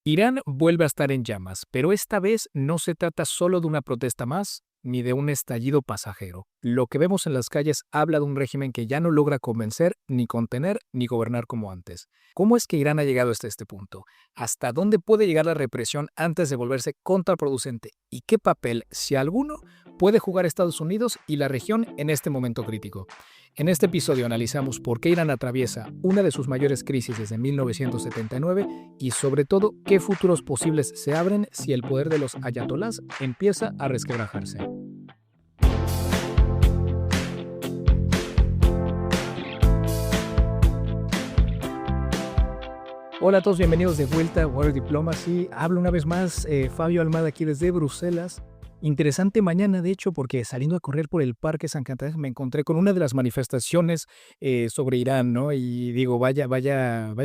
Irán vuelve a estar en llamas, pero esta vez no se trata solo de una protesta más ni de un estallido pasajero. Lo que vemos en las calles habla de un régimen que ya no logra convencer, ni contener, ni gobernar como antes. ¿Cómo es que Irán ha llegado hasta este punto? ¿Hasta dónde puede llegar la represión antes de volverse contraproducente? ¿Y qué papel, si alguno, puede jugar Estados Unidos y la región en este momento crítico? En este episodio analizamos por qué Irán atraviesa una de sus mayores crisis desde 1979 y sobre todo qué futuros posibles se abren si el poder de los ayatolás empieza a resquebrajarse. Hola a todos, bienvenidos de vuelta a War Diplomacy. Hablo una vez más, Fabio Almada aquí desde Bruselas. Interesante mañana, de hecho, porque saliendo a correr por el Parque San Cantares me encontré con una de las manifestaciones sobre Irán, ¿no? Y digo, vaya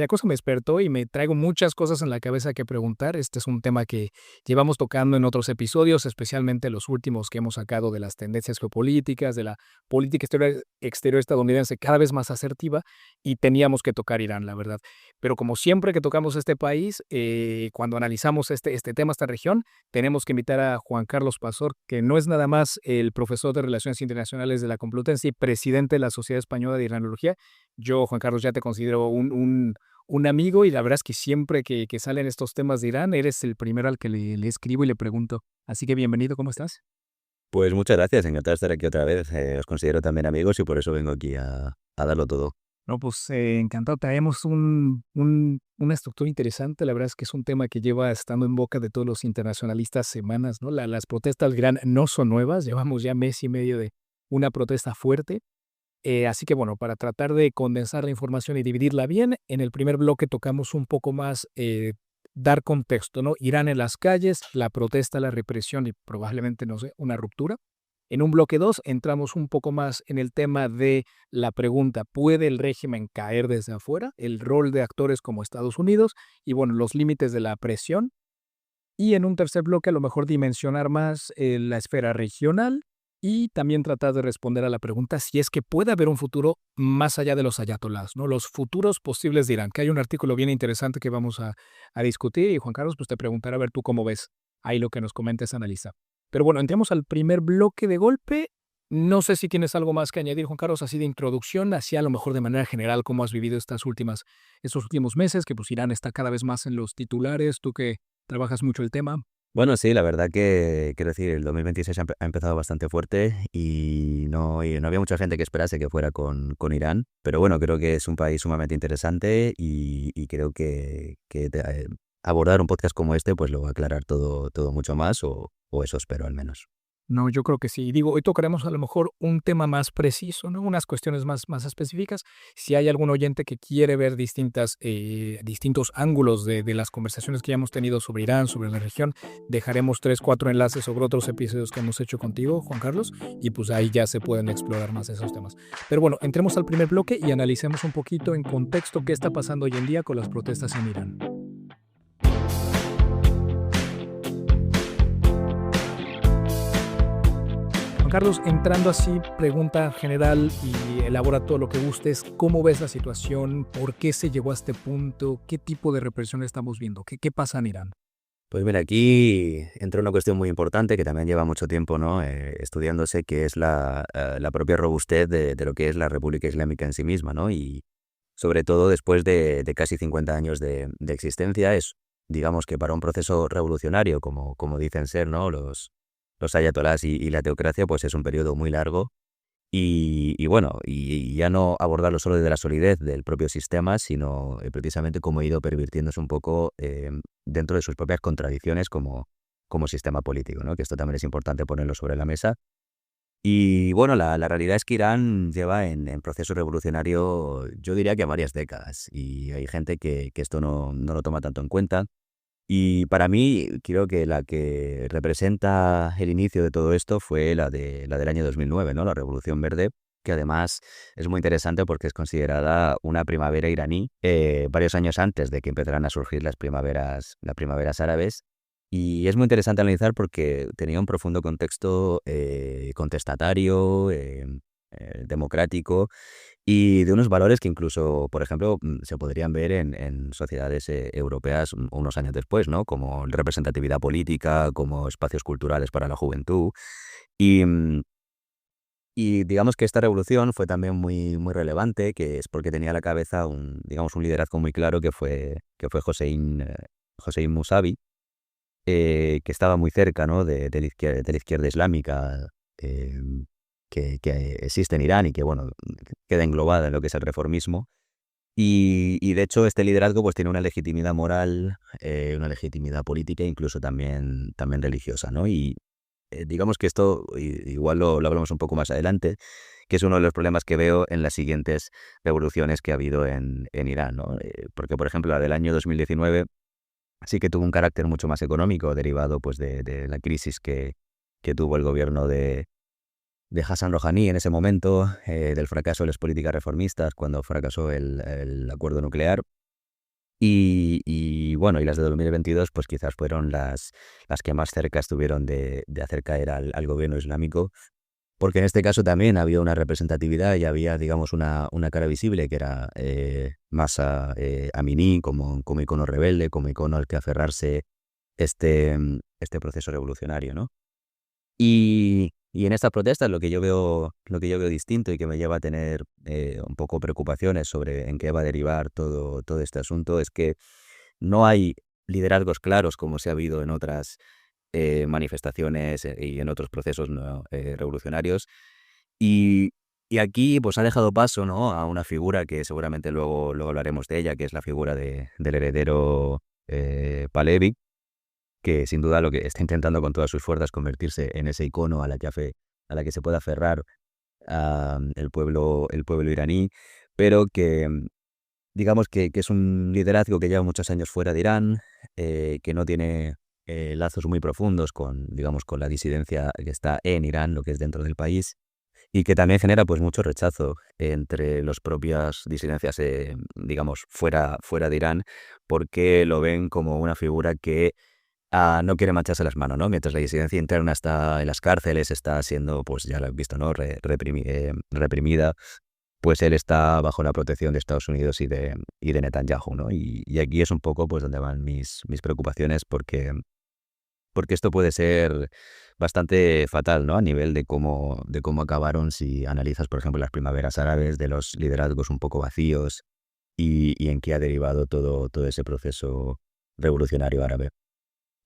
cosa me despertó y me traigo muchas cosas en la cabeza que preguntar. Este es un tema que llevamos tocando en otros episodios, especialmente los últimos que hemos sacado de las tendencias geopolíticas, de la política exterior estadounidense cada vez más asertiva, y teníamos que tocar Irán, la verdad. Pero como siempre que tocamos este país, cuando analizamos este tema, esta región, tenemos que invitar a Juan Carlos Pazor, que no es nada más el profesor de Relaciones Internacionales de la Complutense y presidente de la Sociedad Española de Iranología. Yo, Juan Carlos, ya te considero un amigo y la verdad es que siempre que salen estos temas de Irán, eres el primero al que le escribo y le pregunto. Así que bienvenido, ¿cómo estás? Pues muchas gracias, encantado de estar aquí otra vez. Os considero también amigos y por eso vengo aquí a darlo todo. No, pues encantado. Traemos una estructura interesante. La verdad es que es un tema que lleva estando en boca de todos los internacionalistas semanas, ¿no? Las protestas del Irán no son nuevas. Llevamos ya mes y medio de una protesta fuerte. Así que bueno, para tratar de condensar la información y dividirla bien, en el primer bloque tocamos un poco más dar contexto, ¿no? Irán en las calles, la protesta, la represión y probablemente, no sé, una ruptura. En un bloque 2 entramos un poco más en el tema de la pregunta, ¿puede el régimen caer desde afuera? El rol de actores como Estados Unidos y bueno, los límites de la presión. Y en un tercer bloque a lo mejor dimensionar más la esfera regional y también tratar de responder a la pregunta si es que puede haber un futuro más allá de los ayatolás, ¿no? Los futuros posibles de Irán, que hay un artículo bien interesante que vamos a discutir y Juan Carlos, pues te preguntaré a ver tú cómo ves ahí lo que nos comentes, analiza. Pero bueno, entremos al primer bloque de golpe. No sé si tienes algo más que añadir, Juan Carlos, así de introducción, así a lo mejor de manera general, cómo has vivido estos últimos meses, que pues Irán está cada vez más en los titulares, tú que trabajas mucho el tema. Bueno, sí, la verdad que, quiero decir, el 2026 ha empezado bastante fuerte y no había mucha gente que esperase que fuera con Irán, pero bueno, creo que es un país sumamente interesante y creo que abordar un podcast como este pues lo va a aclarar todo mucho más o eso espero al menos. No, yo creo que sí. Digo, hoy tocaremos a lo mejor un tema más preciso, ¿no? Unas cuestiones más específicas. Si hay algún oyente que quiere ver distintos ángulos de las conversaciones que ya hemos tenido sobre Irán, sobre la región, dejaremos 3, 4 enlaces sobre otros episodios que hemos hecho contigo, Juan Carlos, y pues ahí ya se pueden explorar más esos temas. Pero bueno, entremos al primer bloque y analicemos un poquito en contexto qué está pasando hoy en día con las protestas en Irán. Juan Carlos, entrando así, pregunta general y elabora todo lo que gustes. ¿Cómo ves la situación? ¿Por qué se llegó a este punto? ¿Qué tipo de represión estamos viendo? ¿Qué pasa en Irán? Pues mira, aquí entra una cuestión muy importante que también lleva mucho tiempo, ¿no? Estudiándose, que es la propia robustez de lo que es la República Islámica en sí misma, ¿no? Y sobre todo después de casi 50 años de existencia, es, digamos que para un proceso revolucionario, como dicen ser, ¿no? Los ayatolás y la teocracia, pues es un periodo muy largo. Y bueno, y ya no abordarlo solo desde la solidez del propio sistema, sino precisamente cómo ha ido pervirtiéndose un poco dentro de sus propias contradicciones como sistema político, ¿no? Que esto también es importante ponerlo sobre la mesa. Y bueno, la realidad es que Irán lleva en proceso revolucionario, yo diría que varias décadas, y hay gente que esto no lo toma tanto en cuenta. Y para mí, creo que la que representa el inicio de todo esto fue la del año 2009, ¿no? La Revolución Verde, que además es muy interesante porque es considerada una primavera iraní, varios años antes de que empezaran a surgir las primaveras árabes. Y es muy interesante analizar porque tenía un profundo contexto contestatario, democrático y de unos valores que incluso, por ejemplo, se podrían ver en sociedades europeas unos años después, ¿no? Como representatividad política, como espacios culturales para la juventud. Y, y digamos que esta revolución fue también muy, muy relevante, que es porque tenía a la cabeza digamos, un liderazgo muy claro que fue Hossein Mousavi, que estaba muy cerca, ¿no? de la izquierda islámica, eh, que existe en Irán y que, bueno, queda englobada en lo que es el reformismo. Y de hecho este liderazgo pues tiene una legitimidad moral, una legitimidad política e incluso también religiosa, ¿no? Y digamos que esto, igual lo hablamos un poco más adelante, que es uno de los problemas que veo en las siguientes revoluciones que ha habido en Irán, ¿no? Porque, por ejemplo, la del año 2019 sí que tuvo un carácter mucho más económico, derivado pues de la crisis que tuvo el gobierno de Hassan Rouhani en ese momento, del fracaso de las políticas reformistas cuando fracasó el acuerdo nuclear. Y bueno, y las de 2022 pues quizás fueron las que más cerca estuvieron de hacer caer al gobierno islámico, porque en este caso también había una representatividad y había, digamos, una cara visible que era Masa Amini como icono rebelde, como icono al que aferrarse este proceso revolucionario, ¿no? Y en estas protestas lo que yo veo distinto y que me lleva a tener un poco preocupaciones sobre en qué va a derivar todo este asunto es que no hay liderazgos claros como se ha habido en otras manifestaciones y en otros procesos, ¿no? Revolucionarios. Y, y aquí pues ha dejado paso, ¿no? A una figura que seguramente luego hablaremos de ella, que es la figura del heredero Pahlavi, que sin duda lo que está intentando con todas sus fuerzas convertirse en ese icono a la que se pueda aferrar el pueblo iraní, pero que digamos que es un liderazgo que lleva muchos años fuera de Irán, que no tiene lazos muy profundos digamos, con la disidencia que está en Irán, lo que es dentro del país, y que también genera pues mucho rechazo entre las propias disidencias, digamos, fuera de Irán, porque lo ven como una figura que no quiere mancharse las manos, ¿no? Mientras la disidencia interna está en las cárceles, está siendo, pues ya lo has visto, ¿no? Reprimida, pues él está bajo la protección de Estados Unidos y de Netanyahu, ¿no? Y aquí es un poco pues donde van mis preocupaciones, porque esto puede ser bastante fatal, ¿no? A nivel de cómo acabaron, si analizas, por ejemplo, las primaveras árabes, de los liderazgos un poco vacíos y en qué ha derivado todo ese proceso revolucionario árabe.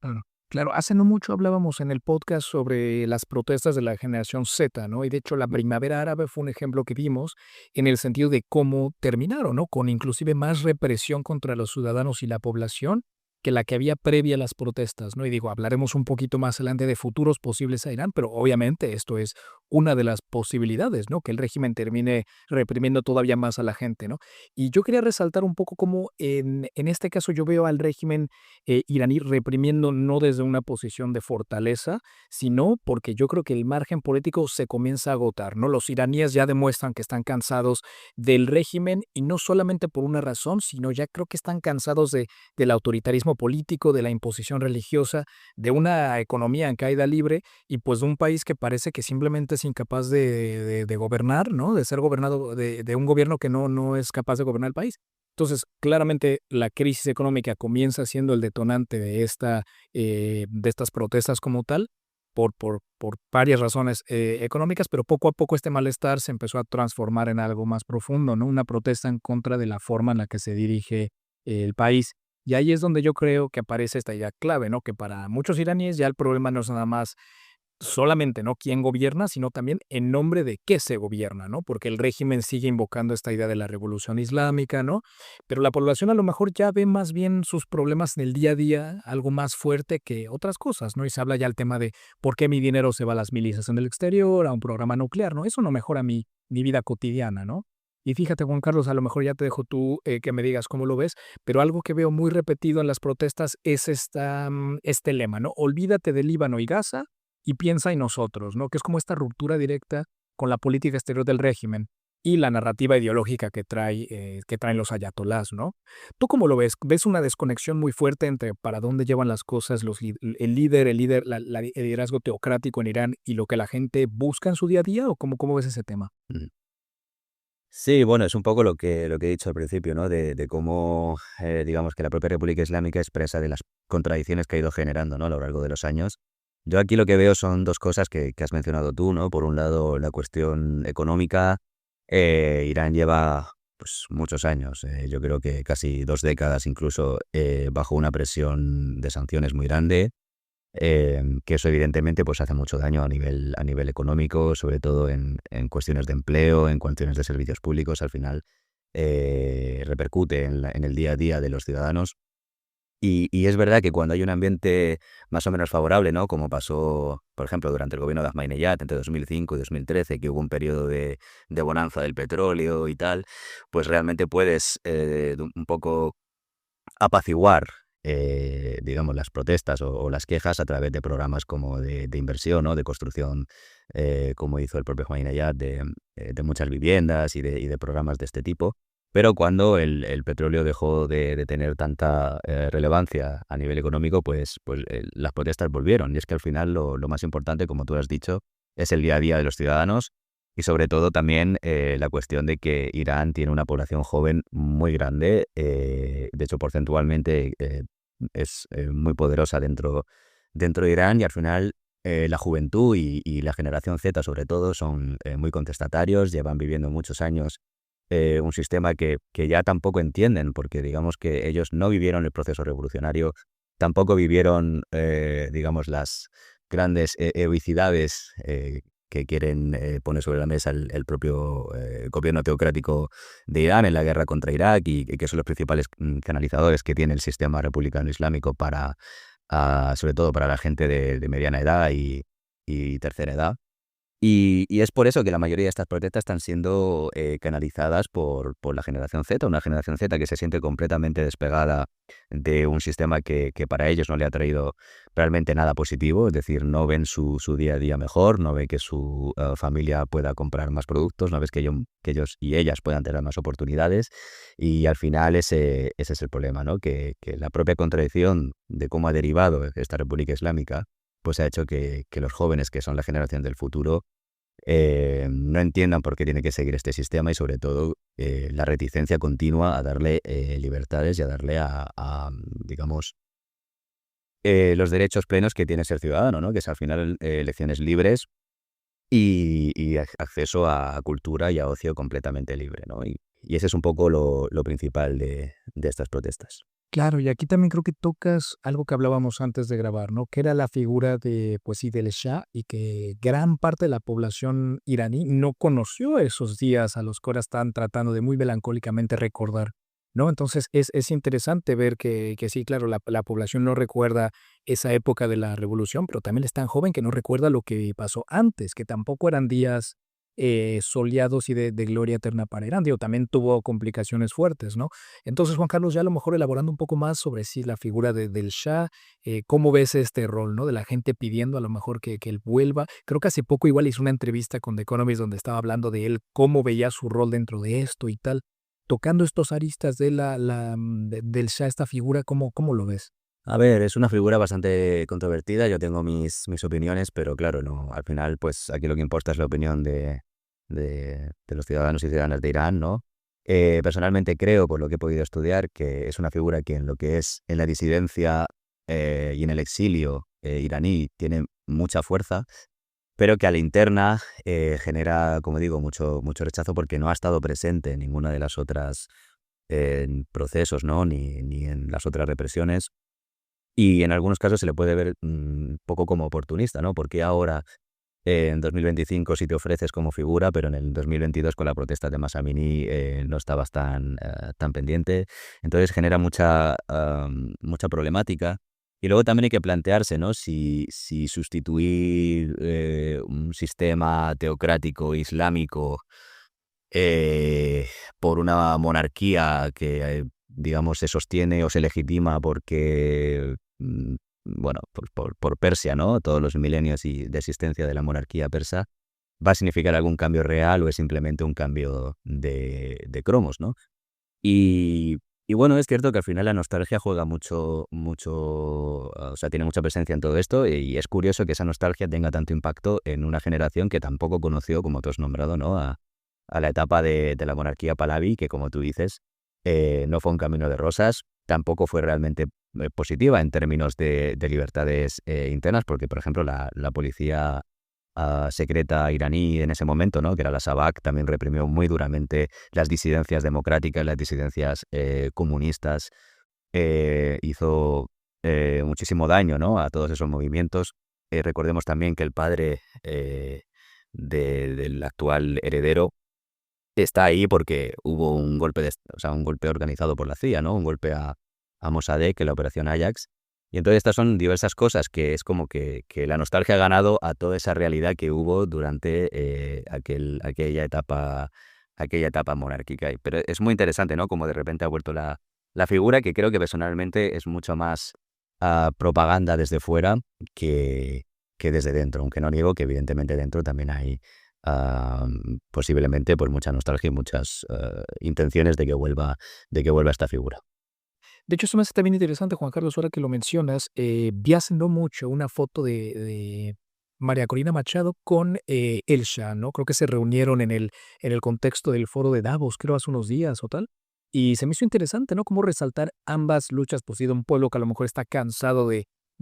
Claro. Claro, hace no mucho hablábamos en el podcast sobre las protestas de la generación Z, ¿no? Y de hecho la primavera árabe fue un ejemplo que vimos en el sentido de cómo terminaron, ¿no? Con inclusive más represión contra los ciudadanos y la población que la que había previa a las protestas, ¿no? Y digo, hablaremos un poquito más adelante de futuros posibles a Irán, pero obviamente esto es una de las posibilidades, ¿no? Que el régimen termine reprimiendo todavía más a la gente, ¿no? Y yo quería resaltar un poco cómo en este caso yo veo al régimen iraní reprimiendo no desde una posición de fortaleza, sino porque yo creo que el margen político se comienza a agotar, ¿no? Los iraníes ya demuestran que están cansados del régimen y no solamente por una razón, sino ya creo que están cansados del autoritarismo político, de la imposición religiosa, de una economía en caída libre y pues de un país que parece que simplemente es incapaz de gobernar, ¿no? De ser gobernado, de un gobierno que no es capaz de gobernar el país. Entonces, claramente la crisis económica comienza siendo el detonante de estas protestas como tal, por varias razones económicas, pero poco a poco este malestar se empezó a transformar en algo más profundo, ¿no? Una protesta en contra de la forma en la que se dirige el país. Y ahí es donde yo creo que aparece esta idea clave, ¿no? Que para muchos iraníes ya el problema no es nada más solamente, ¿no?, quién gobierna, sino también en nombre de qué se gobierna, ¿no? Porque el régimen sigue invocando esta idea de la revolución islámica, ¿no? Pero la población a lo mejor ya ve más bien sus problemas en el día a día, algo más fuerte que otras cosas, ¿no? Y se habla ya el tema de por qué mi dinero se va a las milicias en el exterior, a un programa nuclear, ¿no? Eso no mejora mi vida cotidiana, ¿no? Y fíjate, Juan Carlos, a lo mejor ya te dejo tú que me digas cómo lo ves, pero algo que veo muy repetido en las protestas es este lema, ¿no? Olvídate del Líbano y Gaza y piensa en nosotros, ¿no? Que es como esta ruptura directa con la política exterior del régimen. y la narrativa ideológica que traen los ayatolás, ¿no? ¿Tú cómo lo ves? ¿Ves una desconexión muy fuerte entre para dónde llevan las cosas el liderazgo teocrático en Irán y lo que la gente busca en su día a día? ¿O cómo ves ese tema? Mm. Sí, bueno, es un poco lo que he dicho al principio, ¿no? De cómo, digamos, que la propia República Islámica expresa de las contradicciones que ha ido generando, ¿no? A lo largo de los años. Yo aquí lo que veo son dos cosas que has mencionado tú, ¿no? Por un lado, la cuestión económica. Irán lleva pues, muchos años, yo creo que casi 2 décadas incluso, bajo una presión de sanciones muy grande. Que eso evidentemente pues hace mucho daño a nivel económico, sobre todo en cuestiones de empleo, en cuestiones de servicios públicos, al final repercute en el día a día de los ciudadanos. Y es verdad que cuando hay un ambiente más o menos favorable, ¿no? Como pasó, por ejemplo, durante el gobierno de Ahmadinejad entre 2005 y 2013, que hubo un periodo de bonanza del petróleo y tal, pues realmente puedes un poco apaciguar, digamos, las protestas o las quejas a través de programas como de inversión, ¿no? De construcción, como hizo el propio Ahmadinejad, de muchas viviendas y de programas de este tipo. Pero cuando el petróleo dejó de tener tanta relevancia a nivel económico, pues las protestas volvieron. Y es que al final lo más importante, como tú has dicho, es el día a día de los ciudadanos y sobre todo también la cuestión de que Irán tiene una población joven muy grande, de hecho porcentualmente es muy poderosa dentro de Irán y al final la juventud y la generación Z sobre todo son muy contestatarios, llevan viviendo muchos años un sistema que ya tampoco entienden porque digamos que ellos no vivieron el proceso revolucionario, tampoco vivieron digamos las grandes heroicidades que quieren poner sobre la mesa el propio gobierno teocrático de Irán en la guerra contra Irak y que son los principales canalizadores que tiene el sistema republicano islámico sobre todo para la gente de mediana edad y tercera edad. Y es por eso que la mayoría de estas protestas están siendo canalizadas por la generación Z, una generación Z que se siente completamente despegada de un sistema que para ellos no le ha traído realmente nada positivo, es decir, no ven su día a día mejor, no ven que su familia pueda comprar más productos, no ven que ellos y ellas puedan tener más oportunidades y al final ese es el problema, ¿no? Que la propia contradicción de cómo ha derivado esta República Islámica pues ha hecho que los jóvenes, que son la generación del futuro, no entiendan por qué tiene que seguir este sistema y sobre todo la reticencia continua a darle libertades y a darle digamos, los derechos plenos que tiene ser ciudadano, ¿no? Que es al final elecciones libres y acceso a cultura y a ocio completamente libre, ¿no? Y ese es un poco lo principal de estas protestas. Claro, y aquí también creo que tocas algo que hablábamos antes de grabar, ¿no? Que era la figura de, pues sí, del Shah y que gran parte de la población iraní no conoció esos días a los que ahora están tratando de muy melancólicamente recordar, ¿no? Entonces es interesante ver que sí, claro, la población no recuerda esa época de la revolución, pero también es tan joven que no recuerda lo que pasó antes, que tampoco eran días soleados y de gloria eterna para Irán. Digo, también tuvo complicaciones fuertes, ¿no? Entonces, Juan Carlos, ya a lo mejor elaborando un poco más sobre sí la figura del Shah, ¿cómo ves este rol, no? De la gente pidiendo a lo mejor que él vuelva. Creo que hace poco igual hizo una entrevista con The Economist donde estaba hablando de él, cómo veía su rol dentro de esto y tal. Tocando estos aristas del Shah, esta figura, ¿cómo lo ves? A ver, es una figura bastante controvertida, yo tengo mis opiniones, pero claro, no, al final, pues aquí lo que importa es la opinión de los ciudadanos y ciudadanas de Irán, ¿no? Personalmente creo, por lo que he podido estudiar, que es una figura que en lo que es en la disidencia y en el exilio iraní tiene mucha fuerza, pero que a la interna genera, como digo, mucho rechazo porque no ha estado presente en ninguna de las otras procesos, ¿no? Ni en las otras represiones. Y en algunos casos se le puede ver un poco como oportunista, ¿no? Porque ahora, en 2025, sí te ofreces como figura, pero en el 2022, con la protesta de Mahsa Amini, no estabas tan pendiente. Entonces genera mucha problemática. Y luego también hay que plantearse, ¿no? Si sustituir un sistema teocrático islámico eh, por una monarquía que, digamos, se sostiene o se legitima porque, bueno, por Persia, ¿no? Todos los milenios de existencia de la monarquía persa, va a significar algún cambio real o es simplemente un cambio de cromos, ¿no? Y, y bueno, es cierto que al final la nostalgia juega mucho, o sea, tiene mucha presencia en todo esto y es curioso que esa nostalgia tenga tanto impacto en una generación que tampoco conoció, como tú has nombrado, ¿no? A la etapa de la monarquía Pahlavi, que como tú dices, no fue un camino de rosas, tampoco fue realmente positiva en términos de libertades internas, porque, por ejemplo, la policía secreta iraní en ese momento, ¿no? Que era la Sabak, también reprimió muy duramente las disidencias democráticas, las disidencias comunistas, hizo muchísimo daño, ¿no? A todos esos movimientos. Recordemos también que el padre del actual heredero está ahí porque hubo un golpe o sea, un golpe organizado por la CIA, ¿no? Un golpe a Mossadegh, que la operación Ajax. Y entonces estas son diversas cosas que es como que la nostalgia ha ganado a toda esa realidad que hubo durante aquella etapa monárquica. Pero es muy interesante, ¿no? Como de repente ha vuelto la figura que creo que personalmente es mucho más propaganda desde fuera que, que desde dentro, aunque no niego que evidentemente dentro también hay posiblemente pues mucha nostalgia y muchas intenciones de que vuelva esta figura. De hecho, eso me hace también interesante, Juan Carlos, ahora que lo mencionas. Vi hace no mucho una foto de María Corina Machado con Elsa, ¿no? Creo que se reunieron en el contexto del foro de Davos, creo hace unos días o tal. Y se me hizo interesante, ¿no? Cómo resaltar ambas luchas, pues sí, de un pueblo que a lo mejor está cansado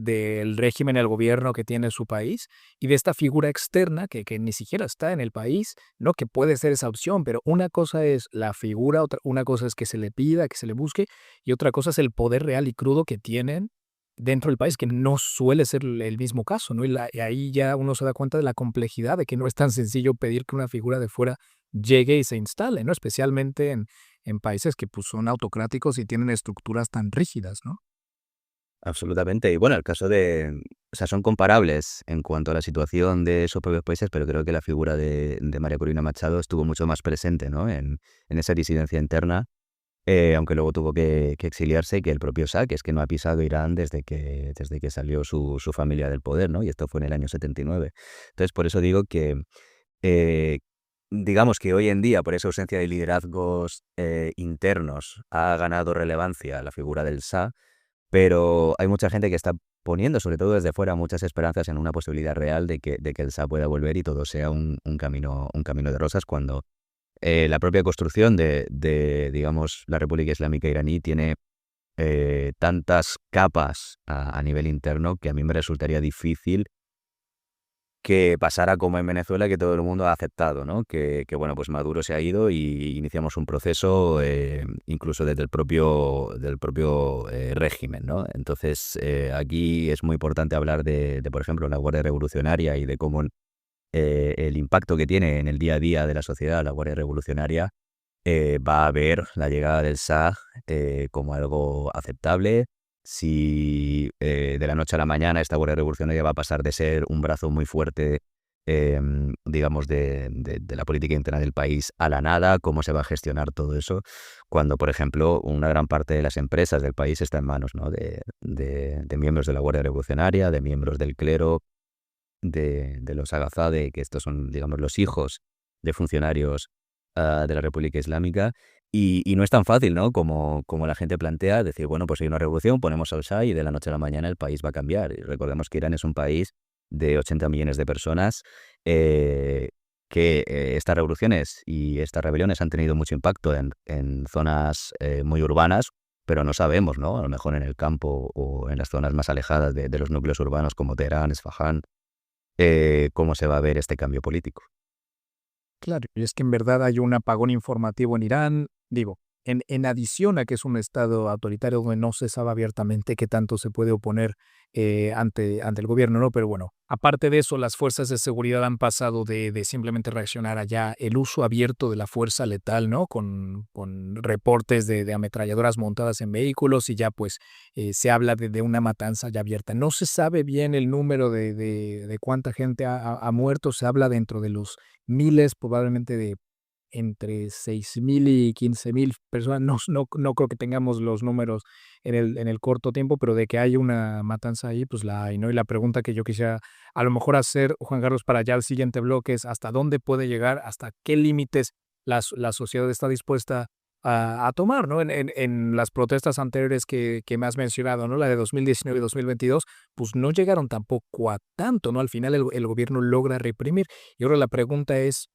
del régimen y el gobierno que tiene su país y de esta figura externa que ni siquiera está en el país, ¿no? Que puede ser esa opción, pero una cosa es la figura, una cosa es que se le pida, que se le busque, y otra cosa es el poder real y crudo que tienen dentro del país, que no suele ser el mismo caso, ¿no? Y ahí ya uno se da cuenta de la complejidad, de que no es tan sencillo pedir que una figura de fuera llegue y se instale, ¿no? Especialmente en países que pues, son autocráticos y tienen estructuras tan rígidas, ¿no? Absolutamente. Y bueno, el caso o sea, son comparables en cuanto a la situación de esos propios países, pero creo que la figura de María Corina Machado estuvo mucho más presente, ¿no? En esa disidencia interna, aunque luego tuvo que exiliarse, que el propio Shah, que es que no ha pisado Irán desde que salió su familia del poder, ¿no? Y esto fue en el año 79. Entonces, por eso digo que, eh, digamos que hoy en día, por esa ausencia de liderazgos internos, ha ganado relevancia la figura del Shah, pero hay mucha gente que está poniendo, sobre todo desde fuera, muchas esperanzas en una posibilidad real de que el Shah pueda volver y todo sea un camino de rosas, cuando la propia construcción digamos, la República Islámica iraní tiene tantas capas a nivel interno que a mí me resultaría difícil que pasara como en Venezuela, que todo el mundo ha aceptado, ¿no? Que bueno, pues Maduro se ha ido y iniciamos un proceso incluso desde el propio régimen, ¿no? Entonces, aquí es muy importante hablar por ejemplo, la Guardia Revolucionaria y de cómo el impacto que tiene en el día a día de la sociedad la Guardia Revolucionaria va a ver la llegada del Shah como algo aceptable. Si de la noche a la mañana esta Guardia Revolucionaria va a pasar de ser un brazo muy fuerte, digamos, de la política interna del país a la nada, cómo se va a gestionar todo eso, cuando, por ejemplo, una gran parte de las empresas del país está en manos, ¿no? de miembros de la Guardia Revolucionaria, de miembros del clero, de los Agazade, que estos son, digamos, los hijos de funcionarios de la República Islámica. Y no es tan fácil, ¿no? Como la gente plantea, decir, bueno, pues hay una revolución, ponemos al Shah y de la noche a la mañana el país va a cambiar. Y recordemos que Irán es un país de 80 millones de personas, eh, que estas revoluciones y estas rebeliones han tenido mucho impacto en zonas muy urbanas, pero no sabemos, ¿no? A lo mejor en el campo o en las zonas más alejadas de los núcleos urbanos como Teherán, Esfahán, cómo se va a ver este cambio político. Claro, y es que en verdad hay un apagón informativo en Irán, digo, en adición a que es un estado autoritario donde no se sabe abiertamente qué tanto se puede oponer ante el gobierno, ¿no? Pero bueno, aparte de eso, las fuerzas de seguridad han pasado de simplemente reaccionar allá el uso abierto de la fuerza letal, ¿no? Con reportes de ametralladoras montadas en vehículos y ya pues se habla de una matanza ya abierta. No se sabe bien el número de cuánta gente ha muerto, se habla dentro de los miles probablemente entre 6.000 y 15.000 personas. No creo que tengamos los números en el corto tiempo, pero de que hay una matanza ahí, pues la hay, ¿no? Y la pregunta que yo quisiera a lo mejor hacer, Juan Carlos, para ya el siguiente bloque es hasta dónde puede llegar, hasta qué límites la sociedad está dispuesta a tomar, ¿no? En las protestas anteriores que me has mencionado, ¿no? La de 2019 y 2022, pues no llegaron tampoco a tanto, ¿no? Al final el gobierno logra reprimir. Y ahora la pregunta es,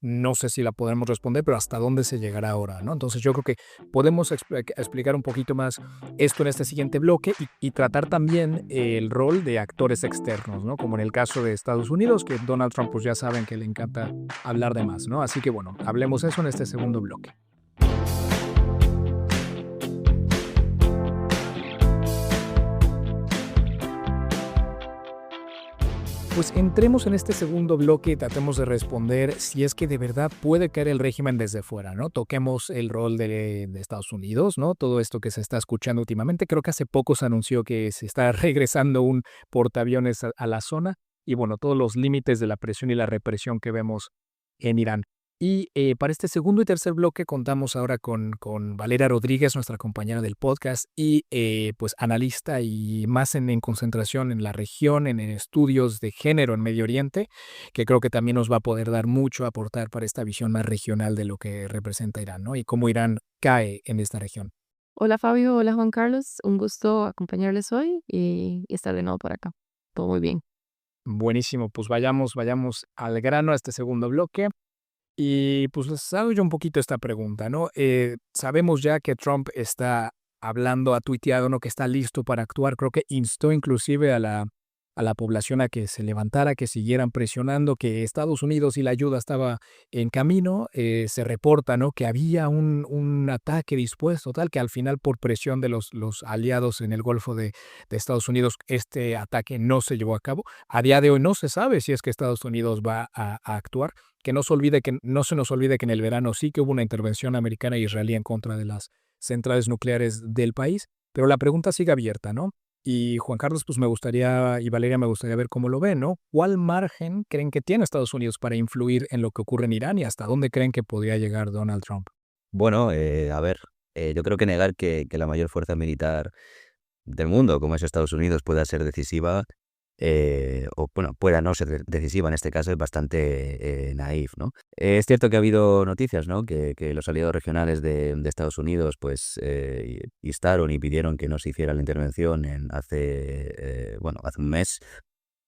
no sé si la podremos responder, pero ¿hasta dónde se llegará ahora, ¿no? Entonces yo creo que podemos explicar un poquito más esto en este siguiente bloque y tratar también el rol de actores externos, ¿no? Como en el caso de Estados Unidos, que Donald Trump pues ya saben que le encanta hablar de más, ¿no? Así que bueno, hablemos eso en este segundo bloque. Pues entremos en este segundo bloque y tratemos de responder si es que de verdad puede caer el régimen desde fuera, ¿no? Toquemos el rol de Estados Unidos, ¿no? Todo esto que se está escuchando últimamente. Creo que hace poco se anunció que se está regresando un portaaviones a la zona y bueno, todos los límites de la presión y la represión que vemos en Irán. Y para este segundo y tercer bloque contamos ahora con Valeria Rodríguez, nuestra compañera del podcast y pues analista y más en concentración en la región, en estudios de género en Medio Oriente, que creo que también nos va a poder dar mucho a aportar para esta visión más regional de lo que representa Irán, ¿no? Y cómo Irán cae en esta región. Hola Fabio, hola Juan Carlos, un gusto acompañarles hoy y estar de nuevo por acá. Todo muy bien. Buenísimo, pues vayamos al grano a este segundo bloque. Y pues les hago yo un poquito esta pregunta, ¿no? Sabemos ya que Trump está hablando, ha tuiteado, ¿no? Que está listo para actuar. Creo que instó inclusive a la población a que se levantara, que siguieran presionando, que Estados Unidos y la ayuda estaba en camino. Se reporta, ¿no? Que había un ataque dispuesto, tal, que al final por presión de los aliados en el Golfo de Estados Unidos, este ataque no se llevó a cabo. A día de hoy no se sabe si es que Estados Unidos va a actuar. Que no se nos olvide que en el verano sí que hubo una intervención americana e israelí en contra de las centrales nucleares del país, pero la pregunta sigue abierta, ¿no? Y Juan Carlos, pues me gustaría, y Valeria, me gustaría ver cómo lo ven, ¿no? ¿Cuál margen creen que tiene Estados Unidos para influir en lo que ocurre en Irán y hasta dónde creen que podría llegar Donald Trump? Bueno, a ver, yo creo que negar que la mayor fuerza militar del mundo, como es Estados Unidos, pueda ser decisiva, o bueno, pueda no ser decisiva en este caso, es bastante naif, ¿no? Es cierto que ha habido noticias, ¿no? Que los aliados regionales de Estados Unidos, pues, instaron y pidieron que no se hiciera la intervención hace un mes.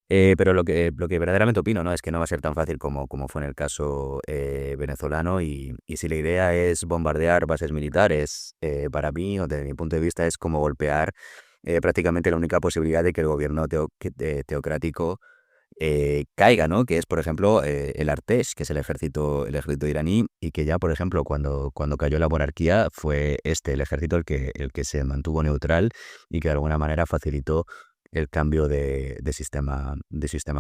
Pero lo que verdaderamente opino, ¿no? Es que no va a ser tan fácil como fue en el caso venezolano y si la idea es bombardear bases militares, para mí, o desde mi punto de vista, es como golpear prácticamente la única posibilidad de que el gobierno teocrático caiga, ¿no? Que es, por ejemplo, el Artesh, que es el ejército iraní, y que ya, por ejemplo, cuando cayó la monarquía, fue el ejército el que se mantuvo neutral y que de alguna manera facilitó el cambio de sistema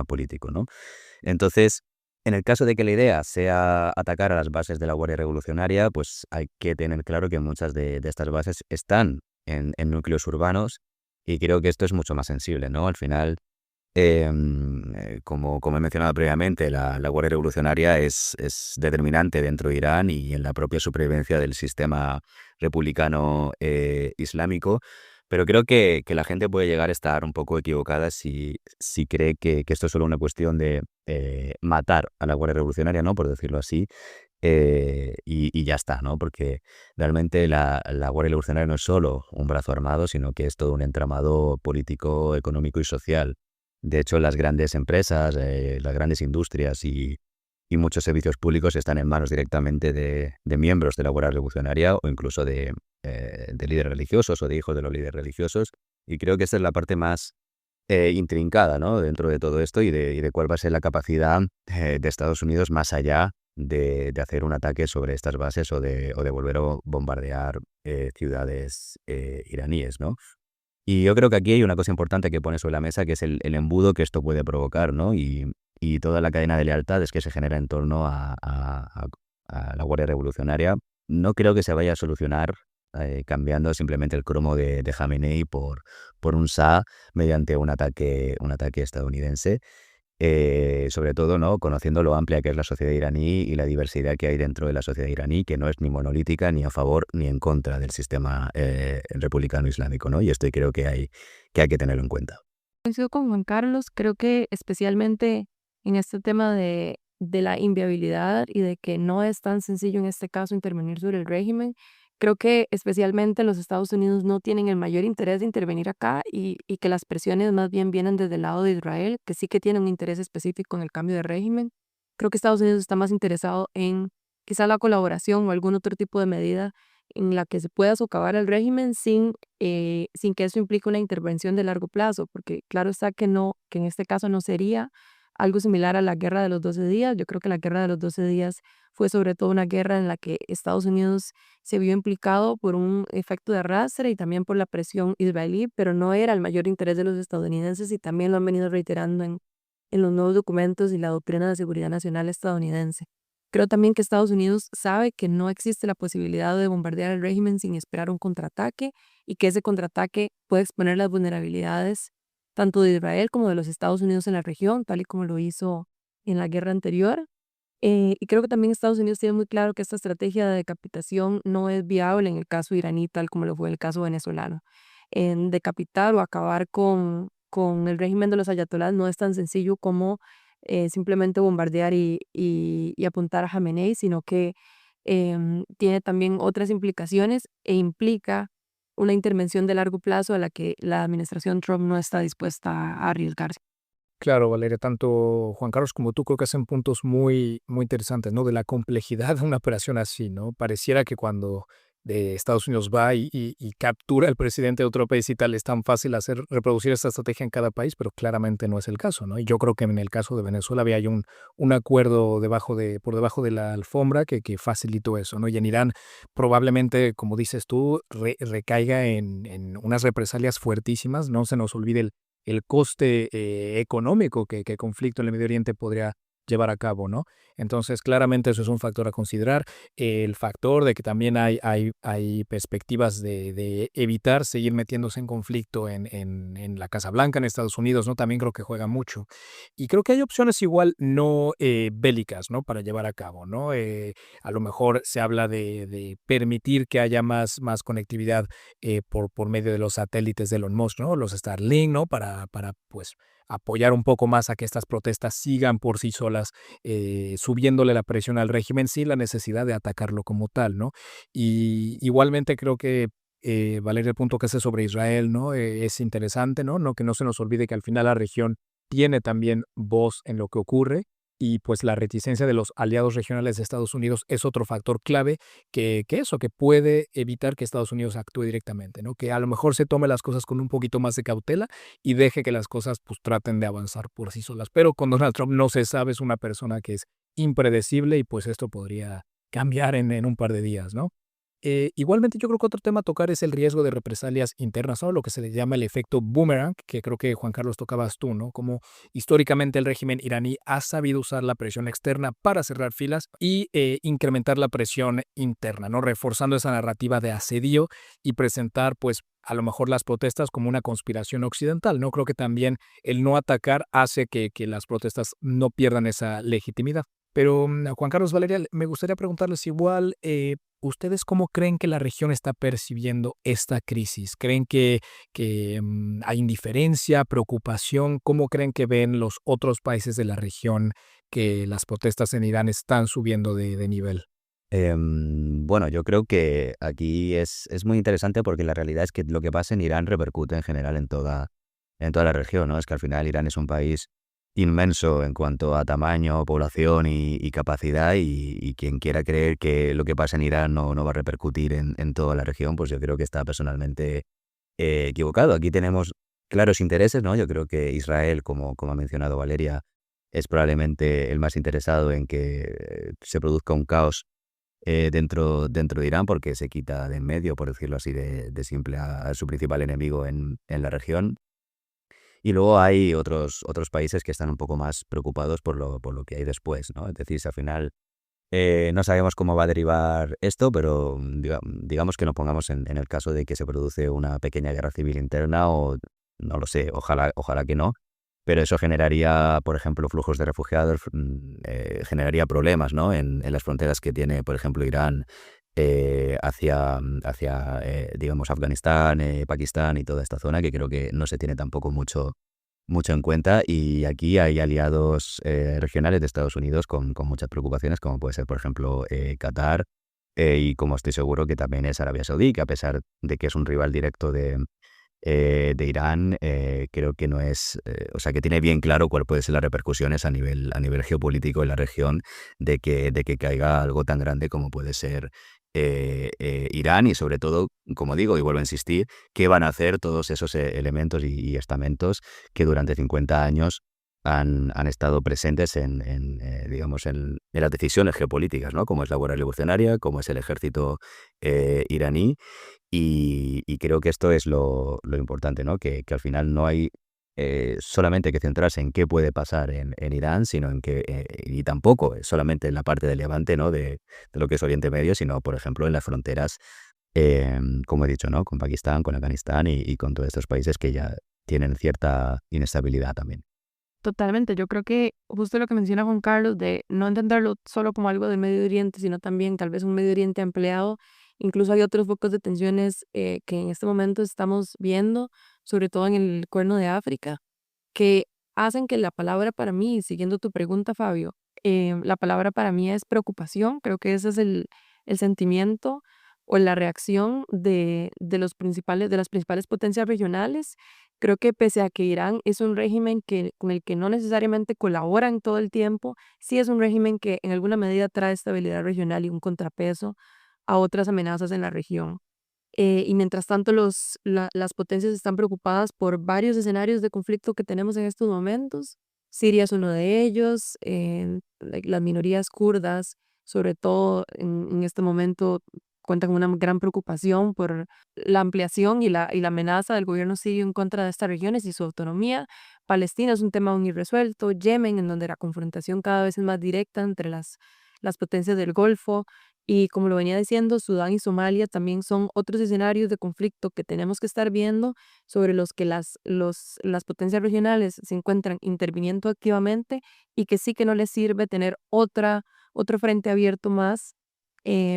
político, ¿no? Entonces, en el caso de que la idea sea atacar a las bases de la Guardia Revolucionaria, pues hay que tener claro que muchas de estas bases están en núcleos urbanos y creo que esto es mucho más sensible, ¿no? Al final, como he mencionado previamente, la Guardia Revolucionaria es determinante dentro de Irán y en la propia supervivencia del sistema republicano islámico, pero creo que la gente puede llegar a estar un poco equivocada si cree que esto es solo una cuestión de matar a la Guardia Revolucionaria, ¿no? Por decirlo así, y ya está, ¿no? Porque realmente la Guardia Revolucionaria no es solo un brazo armado, sino que es todo un entramado político, económico y social. De hecho, las grandes empresas, las grandes industrias y muchos servicios públicos están en manos directamente de miembros de la Guardia Revolucionaria o incluso de líderes religiosos o de hijos de los líderes religiosos. Y creo que esta es la parte más intrincada, ¿no? Dentro de todo esto y de cuál va a ser la capacidad de Estados Unidos más allá de hacer un ataque sobre estas bases o de volver a bombardear ciudades iraníes, ¿no? Y yo creo que aquí hay una cosa importante que pone sobre la mesa, que es el embudo que esto puede provocar, ¿no? Y toda la cadena de lealtades que se genera en torno a la Guardia Revolucionaria. No creo que se vaya a solucionar cambiando simplemente el cromo de Jamenei por un Shah mediante un ataque estadounidense. sobre todo, ¿no? Conociendo lo amplia que es la sociedad iraní y la diversidad que hay dentro de la sociedad iraní, que no es ni monolítica, ni a favor, ni en contra del sistema republicano islámico, ¿no? Y esto creo que hay que tenerlo en cuenta. Coincido con Juan Carlos, creo que especialmente en este tema de la inviabilidad y de que no es tan sencillo en este caso intervenir sobre el régimen, creo que especialmente los Estados Unidos no tienen el mayor interés de intervenir acá y que las presiones más bien vienen desde el lado de Israel, que sí que tiene un interés específico en el cambio de régimen. Creo que Estados Unidos está más interesado en quizá la colaboración o algún otro tipo de medida en la que se pueda socavar el régimen sin que eso implique una intervención de largo plazo, porque claro está que no, que en este caso no sería algo similar a la guerra de los 12 días. Yo creo que la guerra de los 12 días fue sobre todo una guerra en la que Estados Unidos se vio implicado por un efecto de arrastre y también por la presión israelí, pero no era el mayor interés de los estadounidenses y también lo han venido reiterando en los nuevos documentos y la doctrina de seguridad nacional estadounidense. Creo también que Estados Unidos sabe que no existe la posibilidad de bombardear el régimen sin esperar un contraataque y que ese contraataque puede exponer las vulnerabilidades tanto de Israel como de los Estados Unidos en la región, tal y como lo hizo en la guerra anterior. Y creo que también Estados Unidos tiene muy claro que esta estrategia de decapitación no es viable en el caso iraní, tal como lo fue en el caso venezolano. En decapitar o acabar con el régimen de los ayatolás no es tan sencillo como simplemente bombardear y apuntar a Jamenei, sino que tiene también otras implicaciones e implica una intervención de largo plazo a la que la administración Trump no está dispuesta a arriesgarse. Claro, Valeria, tanto Juan Carlos como tú creo que hacen puntos muy, muy interesantes, ¿no? De la complejidad de una operación así, ¿no? Pareciera que cuando de Estados Unidos va y captura al presidente de otro país y tal, es tan fácil reproducir esta estrategia en cada país, pero claramente no es el caso, ¿no? Y yo creo que en el caso de Venezuela había un acuerdo por debajo de la alfombra que facilitó eso, ¿no? Y en Irán probablemente, como dices tú, recaiga en unas represalias fuertísimas. No se nos olvide el coste económico que el conflicto en el Medio Oriente podría llevar a cabo, ¿no? Entonces, claramente eso es un factor a considerar. El factor de que también hay perspectivas de evitar seguir metiéndose en conflicto en la Casa Blanca, en Estados Unidos, ¿no? También creo que juega mucho. Y creo que hay opciones igual no bélicas, ¿no? Para llevar a cabo, ¿no? A lo mejor se habla de permitir que haya más conectividad por medio de los satélites de Elon Musk, ¿no? Los Starlink, ¿no? Para pues apoyar un poco más a que estas protestas sigan por sí solas, subiéndole la presión al régimen sin la necesidad de atacarlo como tal, ¿no? Y igualmente creo que Valeria, el punto que hace sobre Israel, ¿no? Es interesante, ¿no? Que no se nos olvide que al final la región tiene también voz en lo que ocurre y pues la reticencia de los aliados regionales de Estados Unidos es otro factor clave que puede evitar que Estados Unidos actúe directamente, ¿no? Que a lo mejor se tome las cosas con un poquito más de cautela y deje que las cosas pues traten de avanzar por sí solas. Pero con Donald Trump no se sabe, es una persona que es impredecible y pues esto podría cambiar en un par de días, ¿no? Igualmente yo creo que otro tema a tocar es el riesgo de represalias internas, ¿no? Lo que se le llama el efecto boomerang, que creo que Juan Carlos tocabas tú, ¿no? Como históricamente el régimen iraní ha sabido usar la presión externa para cerrar filas y incrementar la presión interna, ¿no? Reforzando esa narrativa de asedio y presentar, pues, a lo mejor las protestas como una conspiración occidental, ¿no? Creo que también el no atacar hace que las protestas no pierdan esa legitimidad. Pero, Juan Carlos, Valeria, me gustaría preguntarles igual, ¿ustedes cómo creen que la región está percibiendo esta crisis? ¿Creen que hay indiferencia, preocupación? ¿Cómo creen que ven los otros países de la región que las protestas en Irán están subiendo de nivel? Bueno, yo creo que aquí es muy interesante porque la realidad es que lo que pasa en Irán repercute en general en toda la región, ¿no? Es que al final Irán es un país inmenso en cuanto a tamaño, población y capacidad y quien quiera creer que lo que pasa en Irán no va a repercutir en toda la región, pues yo creo que está personalmente equivocado. Aquí tenemos claros intereses, ¿no? Yo creo que Israel, como ha mencionado Valeria, es probablemente el más interesado en que se produzca un caos dentro de Irán porque se quita de en medio, por decirlo así, de simple a su principal enemigo en la región. Y luego hay otros países que están un poco más preocupados por lo que hay después, ¿no? Es decir, si al final no sabemos cómo va a derivar esto, pero digamos que nos pongamos en el caso de que se produce una pequeña guerra civil interna o no lo sé, ojalá que no. pero eso generaría, por ejemplo, flujos de refugiados, generaría problemas, ¿no? En las fronteras que tiene, por ejemplo, Irán hacia digamos, Afganistán, Pakistán y toda esta zona, que creo que no se tiene tampoco mucho en cuenta. Y aquí hay aliados regionales de Estados Unidos con muchas preocupaciones, como puede ser, por ejemplo, Qatar, y como estoy seguro que también es Arabia Saudí, que a pesar de que es un rival directo de Irán, creo que no es, o sea, que tiene bien claro cuál puede ser las repercusiones a nivel geopolítico en la región de que caiga algo tan grande como puede ser Irán, y sobre todo, como digo, y vuelvo a insistir, qué van a hacer todos esos elementos y estamentos que durante 50 años han estado presentes digamos, en las decisiones geopolíticas, ¿no? Como es la Guardia Revolucionaria, como es el ejército iraní. Y creo que esto es lo importante, ¿no? Que al final no hay solamente que centrarse en qué puede pasar en Irán, sino y tampoco es solamente en la parte del Levante, ¿no? De lo que es Oriente Medio, sino, por ejemplo, en las fronteras, como he dicho, ¿no? Con Pakistán, con Afganistán y con todos estos países que ya tienen cierta inestabilidad también. Totalmente, yo creo que justo lo que menciona Juan Carlos, de no entenderlo solo como algo del Medio Oriente, sino también tal vez un Medio Oriente ampliado. Incluso hay otros focos de tensiones que en este momento estamos viendo, sobre todo en el Cuerno de África, que hacen que la palabra para mí, siguiendo tu pregunta, Fabio, la palabra para mí es preocupación. Creo que ese es el sentimiento o la reacción de las principales potencias regionales. Creo que pese a que Irán es un régimen con el que no necesariamente colaboran todo el tiempo, sí es un régimen que en alguna medida trae estabilidad regional y un contrapeso a otras amenazas en la región. Y mientras tanto, las potencias están preocupadas por varios escenarios de conflicto que tenemos en estos momentos. Siria es uno de ellos, las minorías kurdas, sobre todo en este momento, cuentan con una gran preocupación por la ampliación y la amenaza del gobierno sirio en contra de estas regiones y su autonomía. Palestina es un tema aún irresuelto. Yemen, en donde la confrontación cada vez es más directa entre las potencias del Golfo. Y como lo venía diciendo, Sudán y Somalia también son otros escenarios de conflicto que tenemos que estar viendo, sobre los que las potencias regionales se encuentran interviniendo activamente, y que sí que no les sirve tener otro frente abierto más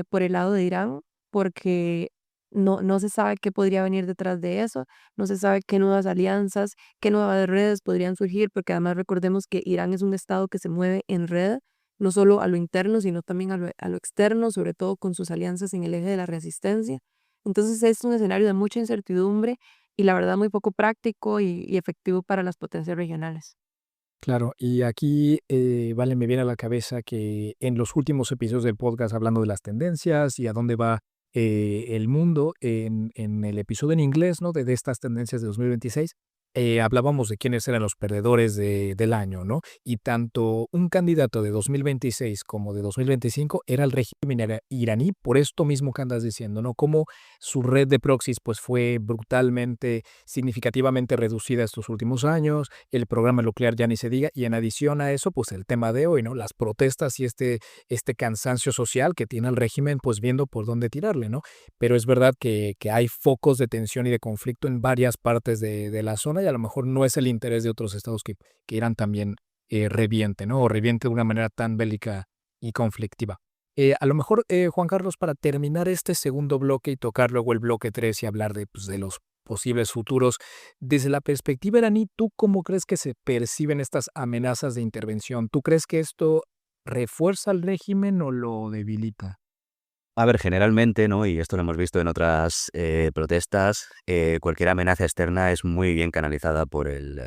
por el lado de Irán, porque no se sabe qué podría venir detrás de eso, no se sabe qué nuevas alianzas, qué nuevas redes podrían surgir, porque además recordemos que Irán es un estado que se mueve en red, no solo a lo interno, sino también a lo externo, sobre todo con sus alianzas en el eje de la resistencia. Entonces es un escenario de mucha incertidumbre y la verdad muy poco práctico y efectivo para las potencias regionales. Claro, y aquí, vale, me viene a la cabeza que en los últimos episodios del podcast hablando de las tendencias y a dónde va el mundo, en el episodio en inglés, ¿no? De estas tendencias de 2026, hablábamos de quiénes eran los perdedores del año, ¿no? Y tanto un candidato de 2026 como de 2025 era el régimen iraní, por esto mismo que andas diciendo, ¿no? Cómo su red de proxies pues fue brutalmente, significativamente reducida estos últimos años, el programa nuclear ya ni se diga, y en adición a eso, pues el tema de hoy, ¿no? Las protestas y este cansancio social que tiene el régimen, pues viendo por dónde tirarle, ¿no? Pero es verdad que hay focos de tensión y de conflicto en varias partes de la zona, y a lo mejor no es el interés de otros estados que Irán también reviente, ¿no? O reviente de una manera tan bélica y conflictiva. A lo mejor, Juan Carlos, para terminar este segundo bloque y tocar luego el bloque 3 y hablar pues, de los posibles futuros, desde la perspectiva iraní, ¿tú cómo crees que se perciben estas amenazas de intervención? ¿Tú crees que esto refuerza al régimen o lo debilita? A ver, generalmente, ¿no? Y esto lo hemos visto en otras protestas, cualquier amenaza externa es muy bien canalizada por el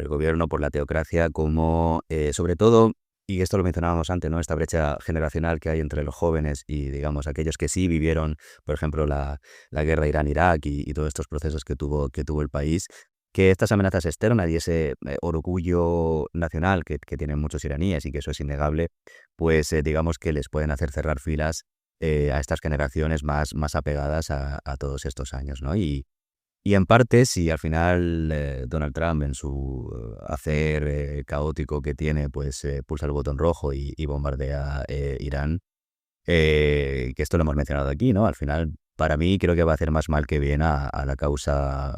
gobierno, por la teocracia, como sobre todo, y esto lo mencionábamos antes, ¿no? Esta brecha generacional que hay entre los jóvenes y, digamos, aquellos que sí vivieron, por ejemplo, la guerra Irán-Irak y todos estos procesos que tuvo el país, que estas amenazas externas y ese orgullo nacional que tienen muchos iraníes, y que eso es innegable, pues digamos que les pueden hacer cerrar filas a estas generaciones más apegadas a todos estos años, ¿no? Y en parte, si al final Donald Trump, en su hacer caótico que tiene, pues pulsa el botón rojo y bombardea Irán, que esto lo hemos mencionado aquí, ¿no? Al final para mí creo que va a hacer más mal que bien a la causa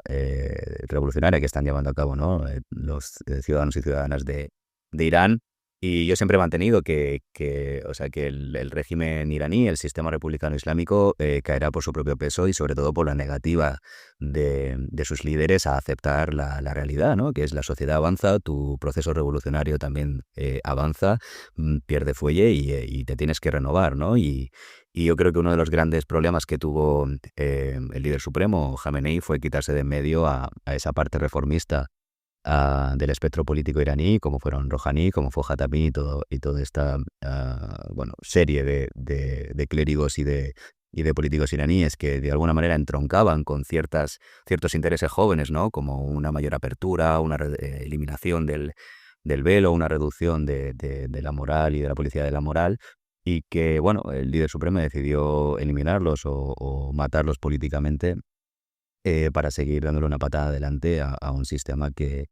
revolucionaria que están llevando a cabo, ¿no? Los ciudadanos y ciudadanas de Irán. Y yo siempre he mantenido o sea, que el régimen iraní, el sistema republicano islámico, caerá por su propio peso y sobre todo por la negativa de sus líderes a aceptar la realidad, ¿no? Que es la sociedad avanza, tu proceso revolucionario también avanza, pierde fuelle y te tienes que renovar, ¿no? Y yo creo que uno de los grandes problemas que tuvo el líder supremo, Jamenei, fue quitarse de en medio a esa parte reformista del espectro político iraní, como fueron Rouhani, como fue Khatami y toda esta bueno, serie de clérigos y de políticos iraníes que de alguna manera entroncaban con ciertos intereses jóvenes, ¿no? Como una mayor apertura, una eliminación del velo, una reducción de la moral y de la policía de la moral, y que, bueno, el líder supremo decidió eliminarlos o matarlos políticamente para seguir dándole una patada adelante a un sistema que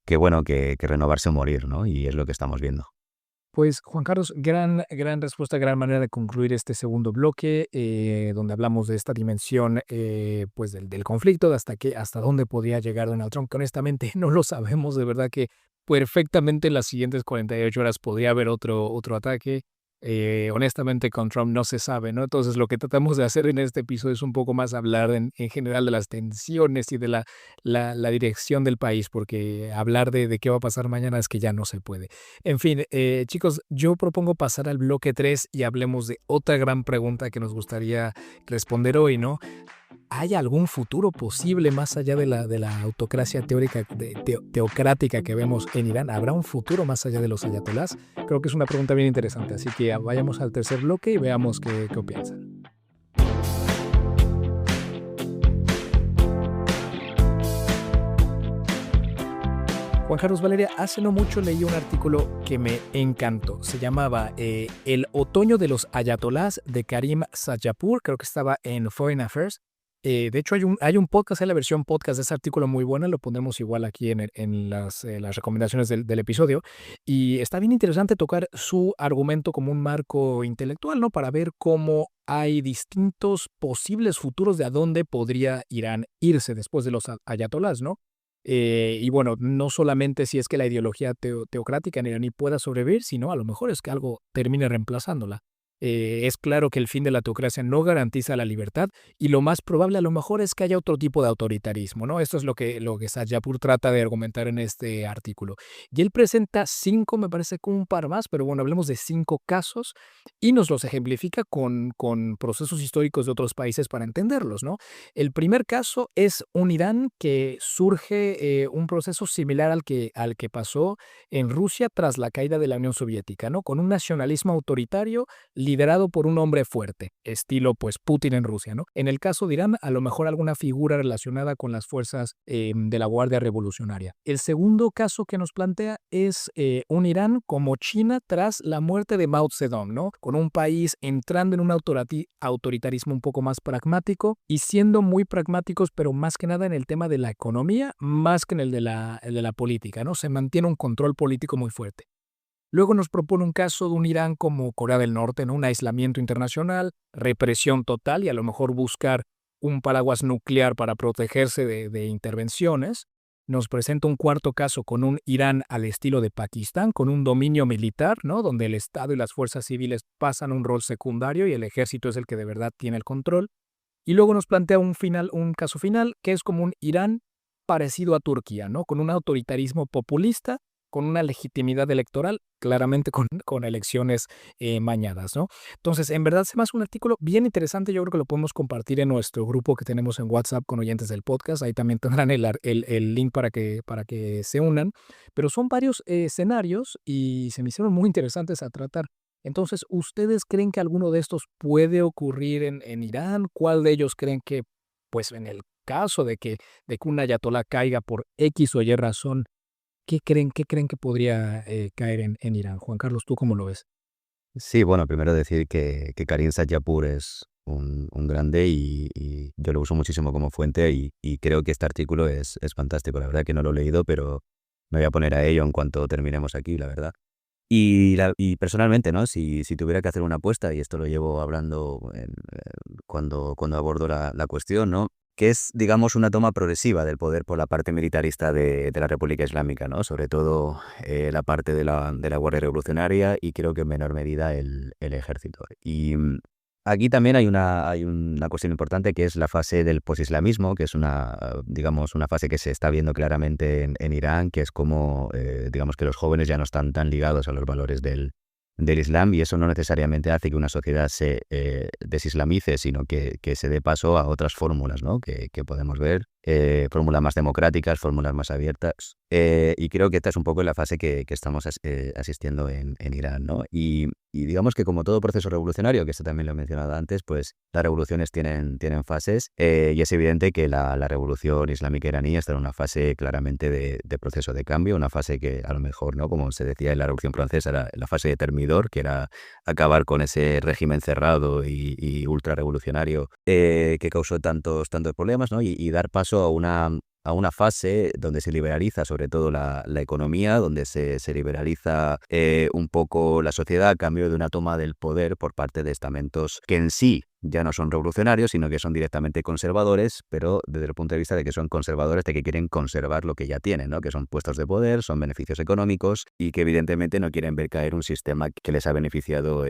renovarse o morir, ¿no? Y es lo que estamos viendo. Pues Juan Carlos, gran respuesta, gran manera de concluir este segundo bloque, donde hablamos de esta dimensión pues del conflicto, de hasta dónde podía llegar Donald Trump, que honestamente no lo sabemos, de verdad que perfectamente en las siguientes 48 horas podría haber otro ataque. Honestamente con Trump no se sabe, ¿no? Entonces lo que tratamos de hacer en este episodio es un poco más hablar en general de las tensiones y de la dirección del país, porque hablar de qué va a pasar mañana es que ya no se puede. En fin, chicos, yo propongo pasar al bloque 3 y hablemos de otra gran pregunta que nos gustaría responder hoy, ¿no? ¿Hay algún futuro posible más allá de la autocracia teocrática que vemos en Irán? ¿Habrá un futuro más allá de los ayatolás? Creo que es una pregunta bien interesante, así que vayamos al tercer bloque y veamos qué piensan. Juan Carlos, Valeria, hace no mucho leí un artículo que me encantó. Se llamaba El otoño de los ayatolás de Karim Sajapur, creo que estaba en Foreign Affairs. De hecho, hay un podcast, hay la versión podcast de ese artículo muy buena, lo pondremos igual aquí en las recomendaciones del episodio. Y está bien interesante tocar su argumento como un marco intelectual, ¿no? Para ver cómo hay distintos posibles futuros de a dónde podría Irán irse después de los ayatolás, ¿no? Y bueno, no solamente si es que la ideología teocrática en iraní pueda sobrevivir, sino a lo mejor es que algo termine reemplazándola. Es claro que el fin de la teocracia no garantiza la libertad y lo más probable a lo mejor es que haya otro tipo de autoritarismo, ¿no? Esto es lo que Sajapur trata de argumentar en este artículo. Y él presenta 5, me parece que un par más, pero bueno, hablemos de 5 casos y nos los ejemplifica con procesos históricos de otros países para entenderlos, ¿no? El primer caso es un Irán que surge un proceso similar al que pasó en Rusia tras la caída de la Unión Soviética, ¿no? Con un nacionalismo autoritario liderado por un hombre fuerte, estilo pues Putin en Rusia, ¿no? En el caso de Irán, a lo mejor alguna figura relacionada con las fuerzas de la Guardia Revolucionaria. El segundo caso que nos plantea es un Irán como China tras la muerte de Mao Zedong, ¿no? Con un país entrando en un autoritarismo un poco más pragmático y siendo muy pragmáticos, pero más que nada en el tema de la economía, más que en el de la política, ¿no? Se mantiene un control político muy fuerte. Luego nos propone un caso de un Irán como Corea del Norte, ¿no? Un aislamiento internacional, represión total y a lo mejor buscar un paraguas nuclear para protegerse de intervenciones. Nos presenta un cuarto caso con un Irán al estilo de Pakistán, con un dominio militar, ¿no? Donde el Estado y las fuerzas civiles pasan un rol secundario y el ejército es el que de verdad tiene el control. Y luego nos plantea un caso final, que es como un Irán parecido a Turquía, ¿no? Con un autoritarismo populista, con una legitimidad electoral, claramente con elecciones mañadas, ¿no? Entonces, en verdad se me hace un artículo bien interesante, yo creo que lo podemos compartir en nuestro grupo que tenemos en WhatsApp con oyentes del podcast, ahí también tendrán el link para que se unan, pero son varios escenarios y se me hicieron muy interesantes a tratar. Entonces, ¿ustedes creen que alguno de estos puede ocurrir en Irán? ¿Cuál de ellos creen que, pues en el caso de que un ayatolá caiga por X o Y razón, ¿qué creen que podría caer en Irán? Juan Carlos, ¿tú cómo lo ves? Sí, bueno, primero decir que Karim Sajapur es un grande y yo lo uso muchísimo como fuente y creo que este artículo es fantástico. La verdad que no lo he leído, pero me voy a poner a ello en cuanto terminemos aquí, la verdad. Y personalmente, ¿no? Si tuviera que hacer una apuesta, y esto lo llevo hablando cuando abordo la cuestión, ¿no? Que es, digamos, una toma progresiva del poder por la parte militarista de la República Islámica, ¿no? Sobre todo la parte de la Guardia Revolucionaria y creo que en menor medida el ejército. Y aquí también hay una cuestión importante que es la fase del posislamismo, que es digamos, una fase que se está viendo claramente en Irán, que es como, digamos, que los jóvenes ya no están tan ligados a los valores del Islam y eso no necesariamente hace que una sociedad se desislamice, sino que se dé paso a otras fórmulas, ¿no? que podemos ver, fórmulas más democráticas, fórmulas más abiertas. Y creo que esta es un poco la fase que estamos asistiendo en Irán, ¿no? Y digamos que como todo proceso revolucionario, que esto también lo he mencionado antes, pues las revoluciones tienen fases y es evidente que la revolución islámica iraní está en una fase claramente de proceso de cambio, una fase que a lo mejor, ¿no? Como se decía en la revolución francesa, era la fase de termidor, que era acabar con ese régimen cerrado y ultra revolucionario que causó tantos problemas, ¿no? Y dar paso a una fase donde se liberaliza sobre todo la economía, donde se liberaliza un poco la sociedad a cambio de una toma del poder por parte de estamentos que en sí ya no son revolucionarios, sino que son directamente conservadores, pero desde el punto de vista de que son conservadores, de que quieren conservar lo que ya tienen, ¿no? Que son puestos de poder, son beneficios económicos y que evidentemente no quieren ver caer un sistema que les ha beneficiado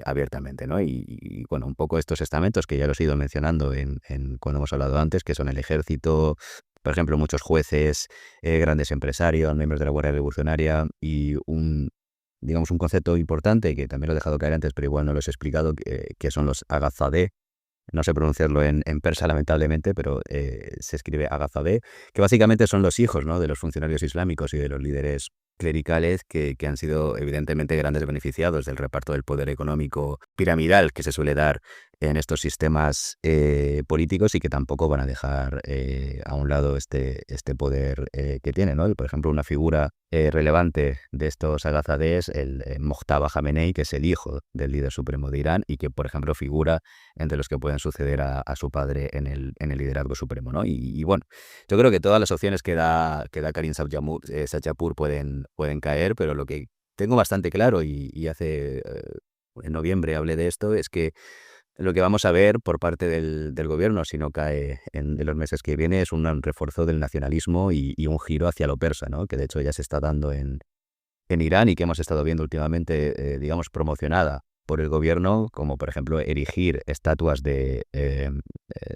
abiertamente, ¿no? Bueno, un poco estos estamentos que ya los he ido mencionando cuando hemos hablado antes, que son el ejército, por ejemplo, muchos jueces, grandes empresarios, miembros de la Guardia Revolucionaria y digamos, un concepto importante que también lo he dejado caer antes, pero igual no lo he explicado, que son los agazadeh. No sé pronunciarlo en persa, lamentablemente, pero se escribe agazadeh, que básicamente son los hijos, ¿no? de los funcionarios islámicos y de los líderes clericales que han sido evidentemente grandes beneficiados del reparto del poder económico piramidal que se suele dar en estos sistemas políticos y que tampoco van a dejar a un lado este poder que tienen, ¿no? Por ejemplo, una figura relevante de estos agazadés, el Mojtaba Jamenei, que es el hijo del líder supremo de Irán y que, por ejemplo, figura entre los que pueden suceder a su padre en el liderazgo supremo, ¿no? Y bueno, yo creo que todas las opciones que da Karim Shahpur pueden caer, pero lo que tengo bastante claro y hace en noviembre hablé de esto, es que lo que vamos a ver por parte del gobierno, si no cae en los meses que viene, es un refuerzo del nacionalismo y un giro hacia lo persa, ¿no? Que de hecho ya se está dando en Irán y que hemos estado viendo últimamente, digamos, promocionada por el gobierno, como por ejemplo erigir estatuas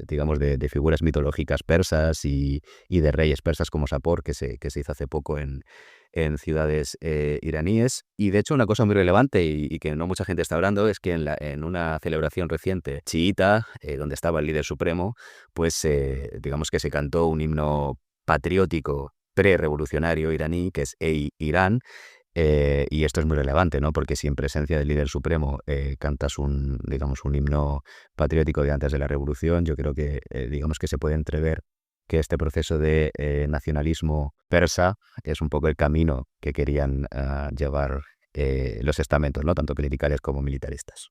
digamos, de figuras mitológicas persas y de reyes persas como Sapor, que se hizo hace poco en ciudades iraníes. Y de hecho una cosa muy relevante y que no mucha gente está hablando es que en una celebración reciente chiita, donde estaba el líder supremo, pues digamos que se cantó un himno patriótico pre-revolucionario iraní, que es Ey Irán, y esto es muy relevante, ¿no? Porque si en presencia del líder supremo cantas digamos, un himno patriótico de antes de la revolución, yo creo que, digamos que se puede entrever que este proceso de nacionalismo persa es un poco el camino que querían llevar los estamentos, ¿no? Tanto clericales como militaristas.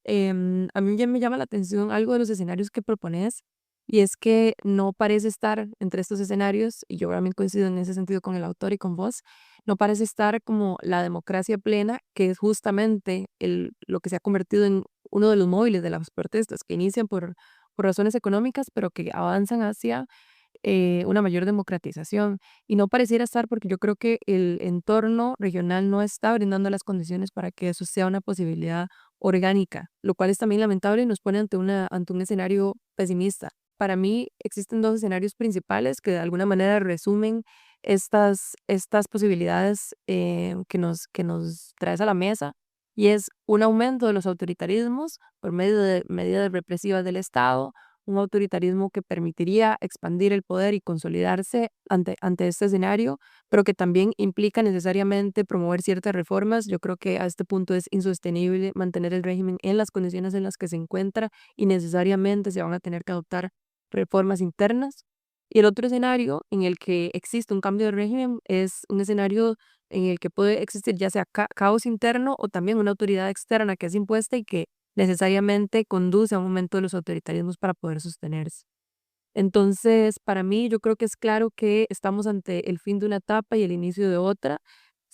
A mí ya me llama la atención algo de los escenarios que propones, y es que no parece estar entre estos escenarios, y yo también coincido en ese sentido con el autor y con vos, no parece estar como la democracia plena, que es justamente lo que se ha convertido en uno de los móviles de las protestas, que inician por razones económicas, pero que avanzan hacia una mayor democratización. Y no pareciera estar porque yo creo que el entorno regional no está brindando las condiciones para que eso sea una posibilidad orgánica, lo cual es también lamentable y nos pone ante un escenario pesimista. Para mí existen dos escenarios principales que de alguna manera resumen estas posibilidades que nos traes a la mesa, y es un aumento de los autoritarismos por medio de medidas represivas del Estado, un autoritarismo que permitiría expandir el poder y consolidarse ante este escenario, pero que también implica necesariamente promover ciertas reformas. Yo creo que a este punto es insostenible mantener el régimen en las condiciones en las que se encuentra y necesariamente se van a tener que adoptar reformas internas. Y el otro escenario en el que existe un cambio de régimen es un escenario en el que puede existir ya sea caos interno o también una autoridad externa que es impuesta y que necesariamente conduce a un aumento de los autoritarismos para poder sostenerse. Entonces, para mí, yo creo que es claro que estamos ante el fin de una etapa y el inicio de otra.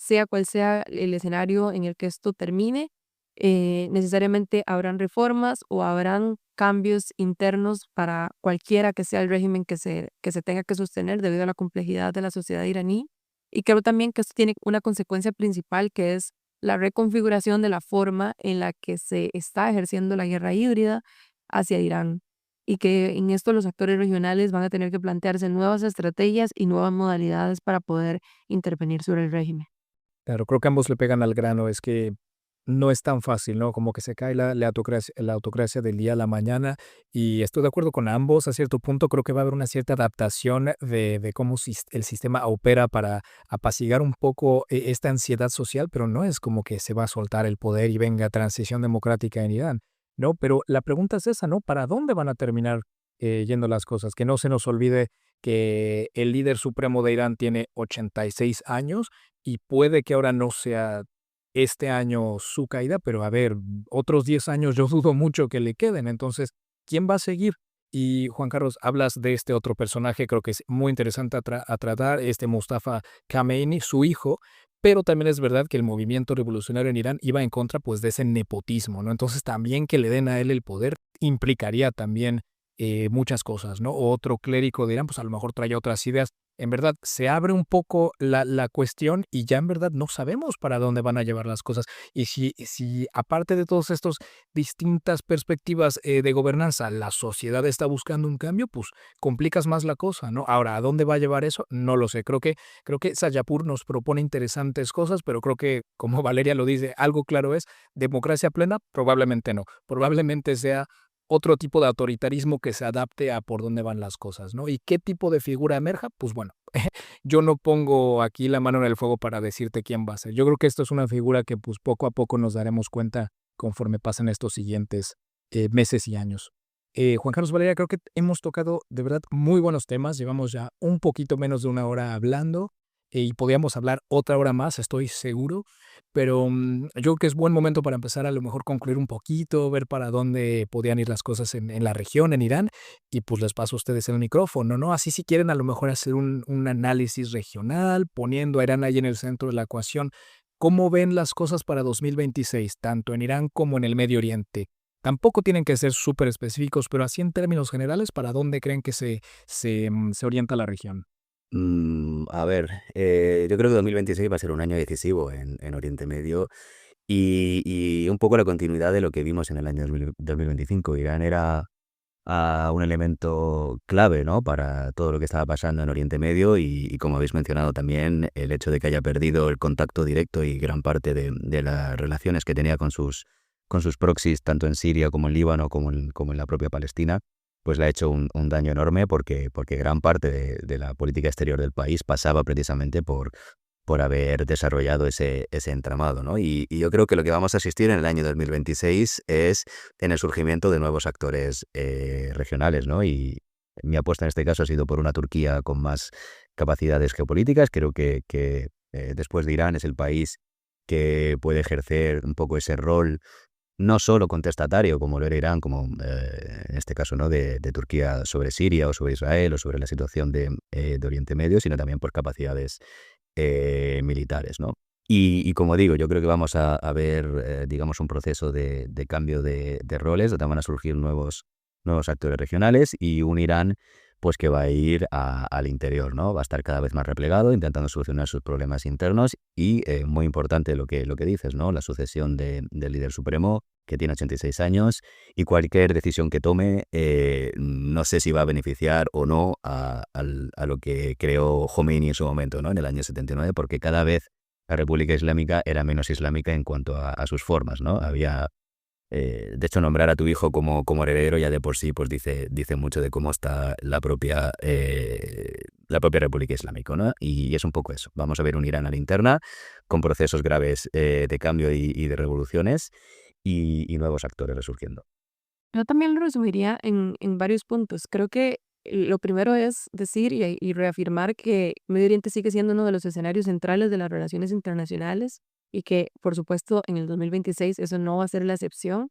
sea cual sea el escenario en el que esto termine, necesariamente habrán reformas o habrán cambios internos para cualquiera que sea el régimen que se tenga que sostener debido a la complejidad de la sociedad iraní. Y creo también que esto tiene una consecuencia principal, que es la reconfiguración de la forma en la que se está ejerciendo la guerra híbrida hacia Irán. Y que en esto los actores regionales van a tener que plantearse nuevas estrategias y nuevas modalidades para poder intervenir sobre el régimen. Claro, creo que ambos le pegan al grano, es que no es tan fácil, ¿no? Como que se cae la autocracia del día a la mañana y estoy de acuerdo con ambos a cierto punto, creo que va a haber una cierta adaptación de cómo el sistema opera para apaciguar un poco esta ansiedad social, pero no es como que se va a soltar el poder y venga transición democrática en Irán, ¿no? Pero la pregunta es esa, ¿no? ¿Para dónde van a terminar yendo las cosas? Que no se nos olvide que el líder supremo de Irán tiene 86 años y puede que ahora no sea este año su caída, pero a ver, otros 10 años yo dudo mucho que le queden. Entonces, ¿quién va a seguir? Y Juan Carlos, hablas de este otro personaje, creo que es muy interesante a tratar, este Mustafa Khamenei, su hijo, pero también es verdad que el movimiento revolucionario en Irán iba en contra pues de ese nepotismo, ¿no? Entonces también que le den a él el poder implicaría también muchas cosas, ¿no? O otro clérigo de Irán, pues a lo mejor trae otras ideas. En verdad, se abre un poco la cuestión y ya en verdad no sabemos para dónde van a llevar las cosas. Y si aparte de todos estos distintas perspectivas de gobernanza, la sociedad está buscando un cambio, pues complicas más la cosa, ¿no? Ahora, ¿a dónde va a llevar eso? No lo sé. Creo que Sayapur nos propone interesantes cosas, pero creo que, como Valeria lo dice, algo claro es, democracia plena, probablemente no. Probablemente sea otro tipo de autoritarismo que se adapte a por dónde van las cosas, ¿no? ¿Y qué tipo de figura emerja? Pues bueno, yo no pongo aquí la mano en el fuego para decirte quién va a ser. Yo creo que esto es una figura que pues poco a poco nos daremos cuenta conforme pasen estos siguientes meses y años. Juan Carlos, Valeria, creo que hemos tocado de verdad muy buenos temas. Llevamos ya un poquito menos de una hora hablando y podíamos hablar otra hora más, estoy seguro. Pero yo creo que es buen momento para empezar a lo mejor concluir un poquito, ver para dónde podían ir las cosas en la región, en Irán, y pues les paso a ustedes el micrófono, ¿no? Así si quieren a lo mejor hacer un análisis regional, poniendo a Irán ahí en el centro de la ecuación, ¿cómo ven las cosas para 2026, tanto en Irán como en el Medio Oriente? Tampoco tienen que ser súper específicos, pero así en términos generales, ¿para dónde creen que se orienta la región? A ver, yo creo que 2026 va a ser un año decisivo en Oriente Medio y un poco la continuidad de lo que vimos en el año 2025. Irán era un elemento clave, ¿no? Para todo lo que estaba pasando en Oriente Medio y como habéis mencionado también, el hecho de que haya perdido el contacto directo y gran parte de las relaciones que tenía con sus proxies, tanto en Siria como en Líbano, como en la propia Palestina, pues le ha hecho un daño enorme porque gran parte de la política exterior del país pasaba precisamente por haber desarrollado ese entramado, ¿no? Y yo creo que lo que vamos a asistir en el año 2026 es en el surgimiento de nuevos actores regionales, ¿no? Y mi apuesta en este caso ha sido por una Turquía con más capacidades geopolíticas. Creo que después de Irán es el país que puede ejercer un poco ese rol no solo contestatario, como lo era Irán, como en este caso, ¿no? de Turquía sobre Siria o sobre Israel o sobre la situación de Oriente Medio, sino también por capacidades militares, ¿no? Y como digo, yo creo que vamos a ver, digamos, un proceso de cambio de roles, donde van a surgir nuevos actores regionales y un Irán pues que va a ir al interior, ¿no? Va a estar cada vez más replegado, intentando solucionar sus problemas internos y, muy importante lo que dices, ¿no? La sucesión del líder supremo, que tiene 86 años, y cualquier decisión que tome, no sé si va a beneficiar o no a lo que creó Khomeini en su momento, ¿no? En el año 79, porque cada vez la República Islámica era menos islámica en cuanto a sus formas, ¿no? De hecho, nombrar a tu hijo como heredero ya de por sí pues dice mucho de cómo está la propia República Islámica, ¿no? Y es un poco eso. Vamos a ver un Irán a la interna con procesos graves de cambio y de revoluciones y nuevos actores resurgiendo. Yo también lo resumiría en varios puntos. Creo que lo primero es decir y reafirmar que Medio Oriente sigue siendo uno de los escenarios centrales de las relaciones internacionales y que, por supuesto, en el 2026 eso no va a ser la excepción.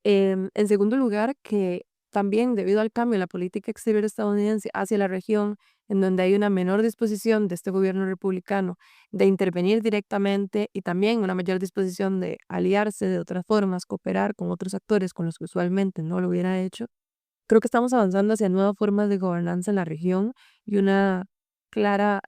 En segundo lugar, que también debido al cambio en la política exterior estadounidense hacia la región en donde hay una menor disposición de este gobierno republicano de intervenir directamente y también una mayor disposición de aliarse de otras formas, cooperar con otros actores con los que usualmente no lo hubiera hecho. Creo que estamos avanzando hacia nuevas formas de gobernanza en la región y una clara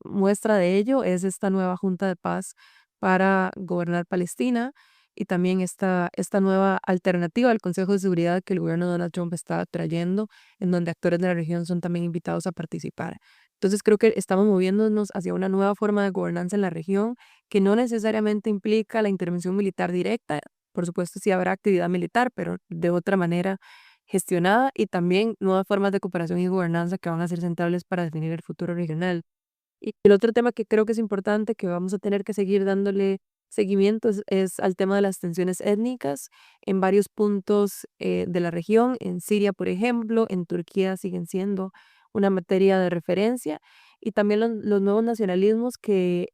muestra de ello es esta nueva Junta de Paz para gobernar Palestina y también esta nueva alternativa al Consejo de Seguridad que el gobierno de Donald Trump está trayendo, en donde actores de la región son también invitados a participar. Entonces creo que estamos moviéndonos hacia una nueva forma de gobernanza en la región que no necesariamente implica la intervención militar directa. Por supuesto, sí habrá actividad militar, pero de otra manera gestionada y también nuevas formas de cooperación y gobernanza que van a ser centrales para definir el futuro regional. Y el otro tema que creo que es importante, que vamos a tener que seguir dándole seguimiento, es al tema de las tensiones étnicas en varios puntos de la región. En Siria, por ejemplo, en Turquía siguen siendo una materia de referencia. Y también los nuevos nacionalismos que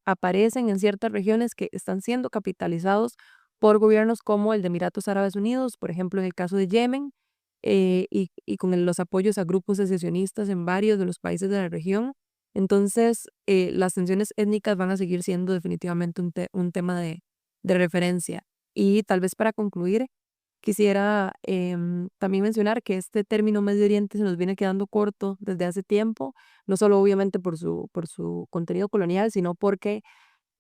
aparecen en ciertas regiones que están siendo capitalizados por gobiernos como el de Emiratos Árabes Unidos, por ejemplo, en el caso de Yemen, y con los apoyos a grupos secesionistas en varios de los países de la región. Entonces, las tensiones étnicas van a seguir siendo definitivamente un tema de referencia. Y tal vez para concluir, quisiera también mencionar que este término Medio Oriente se nos viene quedando corto desde hace tiempo, no solo obviamente por su contenido colonial, sino porque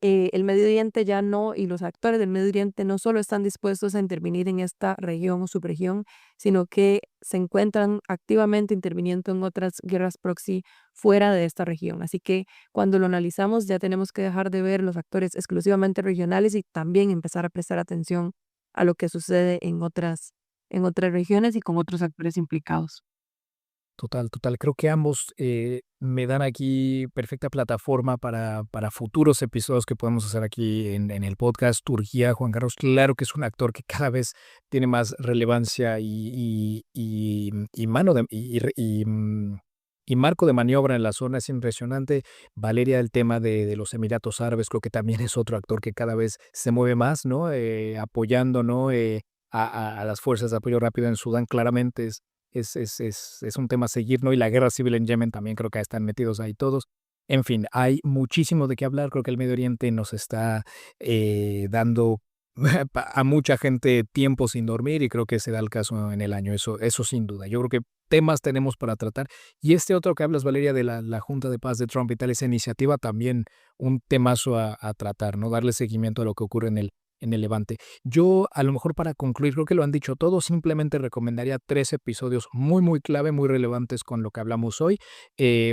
el Medio Oriente ya no, y los actores del Medio Oriente no solo están dispuestos a intervenir en esta región o subregión, sino que se encuentran activamente interviniendo en otras guerras proxy fuera de esta región. Así que cuando lo analizamos ya tenemos que dejar de ver los actores exclusivamente regionales y también empezar a prestar atención a lo que sucede en otras regiones y con otros actores implicados. Total, total. Creo que ambos me dan aquí perfecta plataforma para futuros episodios que podemos hacer aquí en el podcast. Turquía, Juan Carlos, claro que es un actor que cada vez tiene más relevancia y mano de, y marco de maniobra en la zona. Es impresionante. Valeria, el tema de los Emiratos Árabes, creo que también es otro actor que cada vez se mueve más, ¿no? Apoyando, ¿no? A las fuerzas de apoyo rápido en Sudán, claramente es un tema a seguir, ¿no? Y la guerra civil en Yemen también creo que están metidos ahí todos. En fin, hay muchísimo de qué hablar. Creo que el Medio Oriente nos está dando a mucha gente tiempo sin dormir y creo que se da el caso en el año, eso sin duda. Yo creo que temas tenemos para tratar. Y este otro que hablas, Valeria, de la Junta de Paz de Trump y tal, esa iniciativa también un temazo a tratar, ¿no? Darle seguimiento a lo que ocurre en el Levante. Yo, a lo mejor para concluir, creo que lo han dicho todo, simplemente recomendaría 3 episodios muy, muy clave, muy relevantes con lo que hablamos hoy.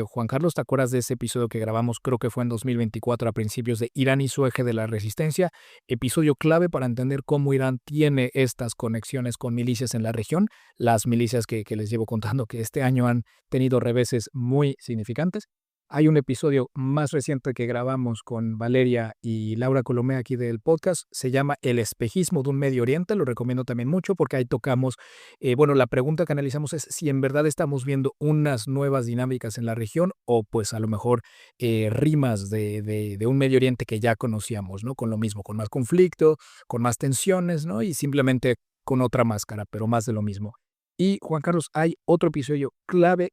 Juan Carlos, ¿te acuerdas de ese episodio que grabamos? Creo que fue en 2024, a principios de Irán y su eje de la resistencia. Episodio clave para entender cómo Irán tiene estas conexiones con milicias en la región, las milicias que les llevo contando que este año han tenido reveses muy significantes. Hay un episodio más reciente que grabamos con Valeria y Laura Colomé aquí del podcast. Se llama El espejismo de un Medio Oriente. Lo recomiendo también mucho porque ahí tocamos, la pregunta que analizamos es si en verdad estamos viendo unas nuevas dinámicas en la región o pues a lo mejor rimas de un Medio Oriente que ya conocíamos, ¿no? Con lo mismo, con más conflicto, con más tensiones, ¿no? Y simplemente con otra máscara, pero más de lo mismo. Y Juan Carlos, hay otro episodio clave,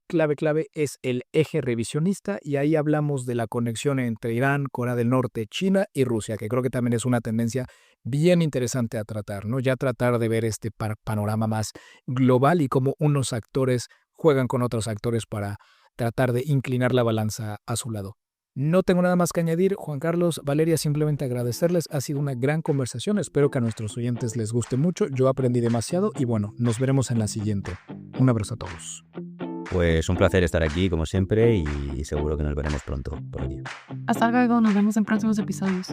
es el eje revisionista y ahí hablamos de la conexión entre Irán, Corea del Norte, China y Rusia, que creo que también es una tendencia bien interesante a tratar, ¿no? Ya tratar de ver este panorama más global y cómo unos actores juegan con otros actores para tratar de inclinar la balanza a su lado. No tengo nada más que añadir, Juan Carlos, Valeria, simplemente agradecerles. Ha sido una gran conversación. Espero que a nuestros oyentes les guste mucho. Yo aprendí demasiado y bueno, nos veremos en la siguiente. Un abrazo a todos. Pues un placer estar aquí, como siempre, y seguro que nos veremos pronto por aquí. Hasta luego, nos vemos en próximos episodios.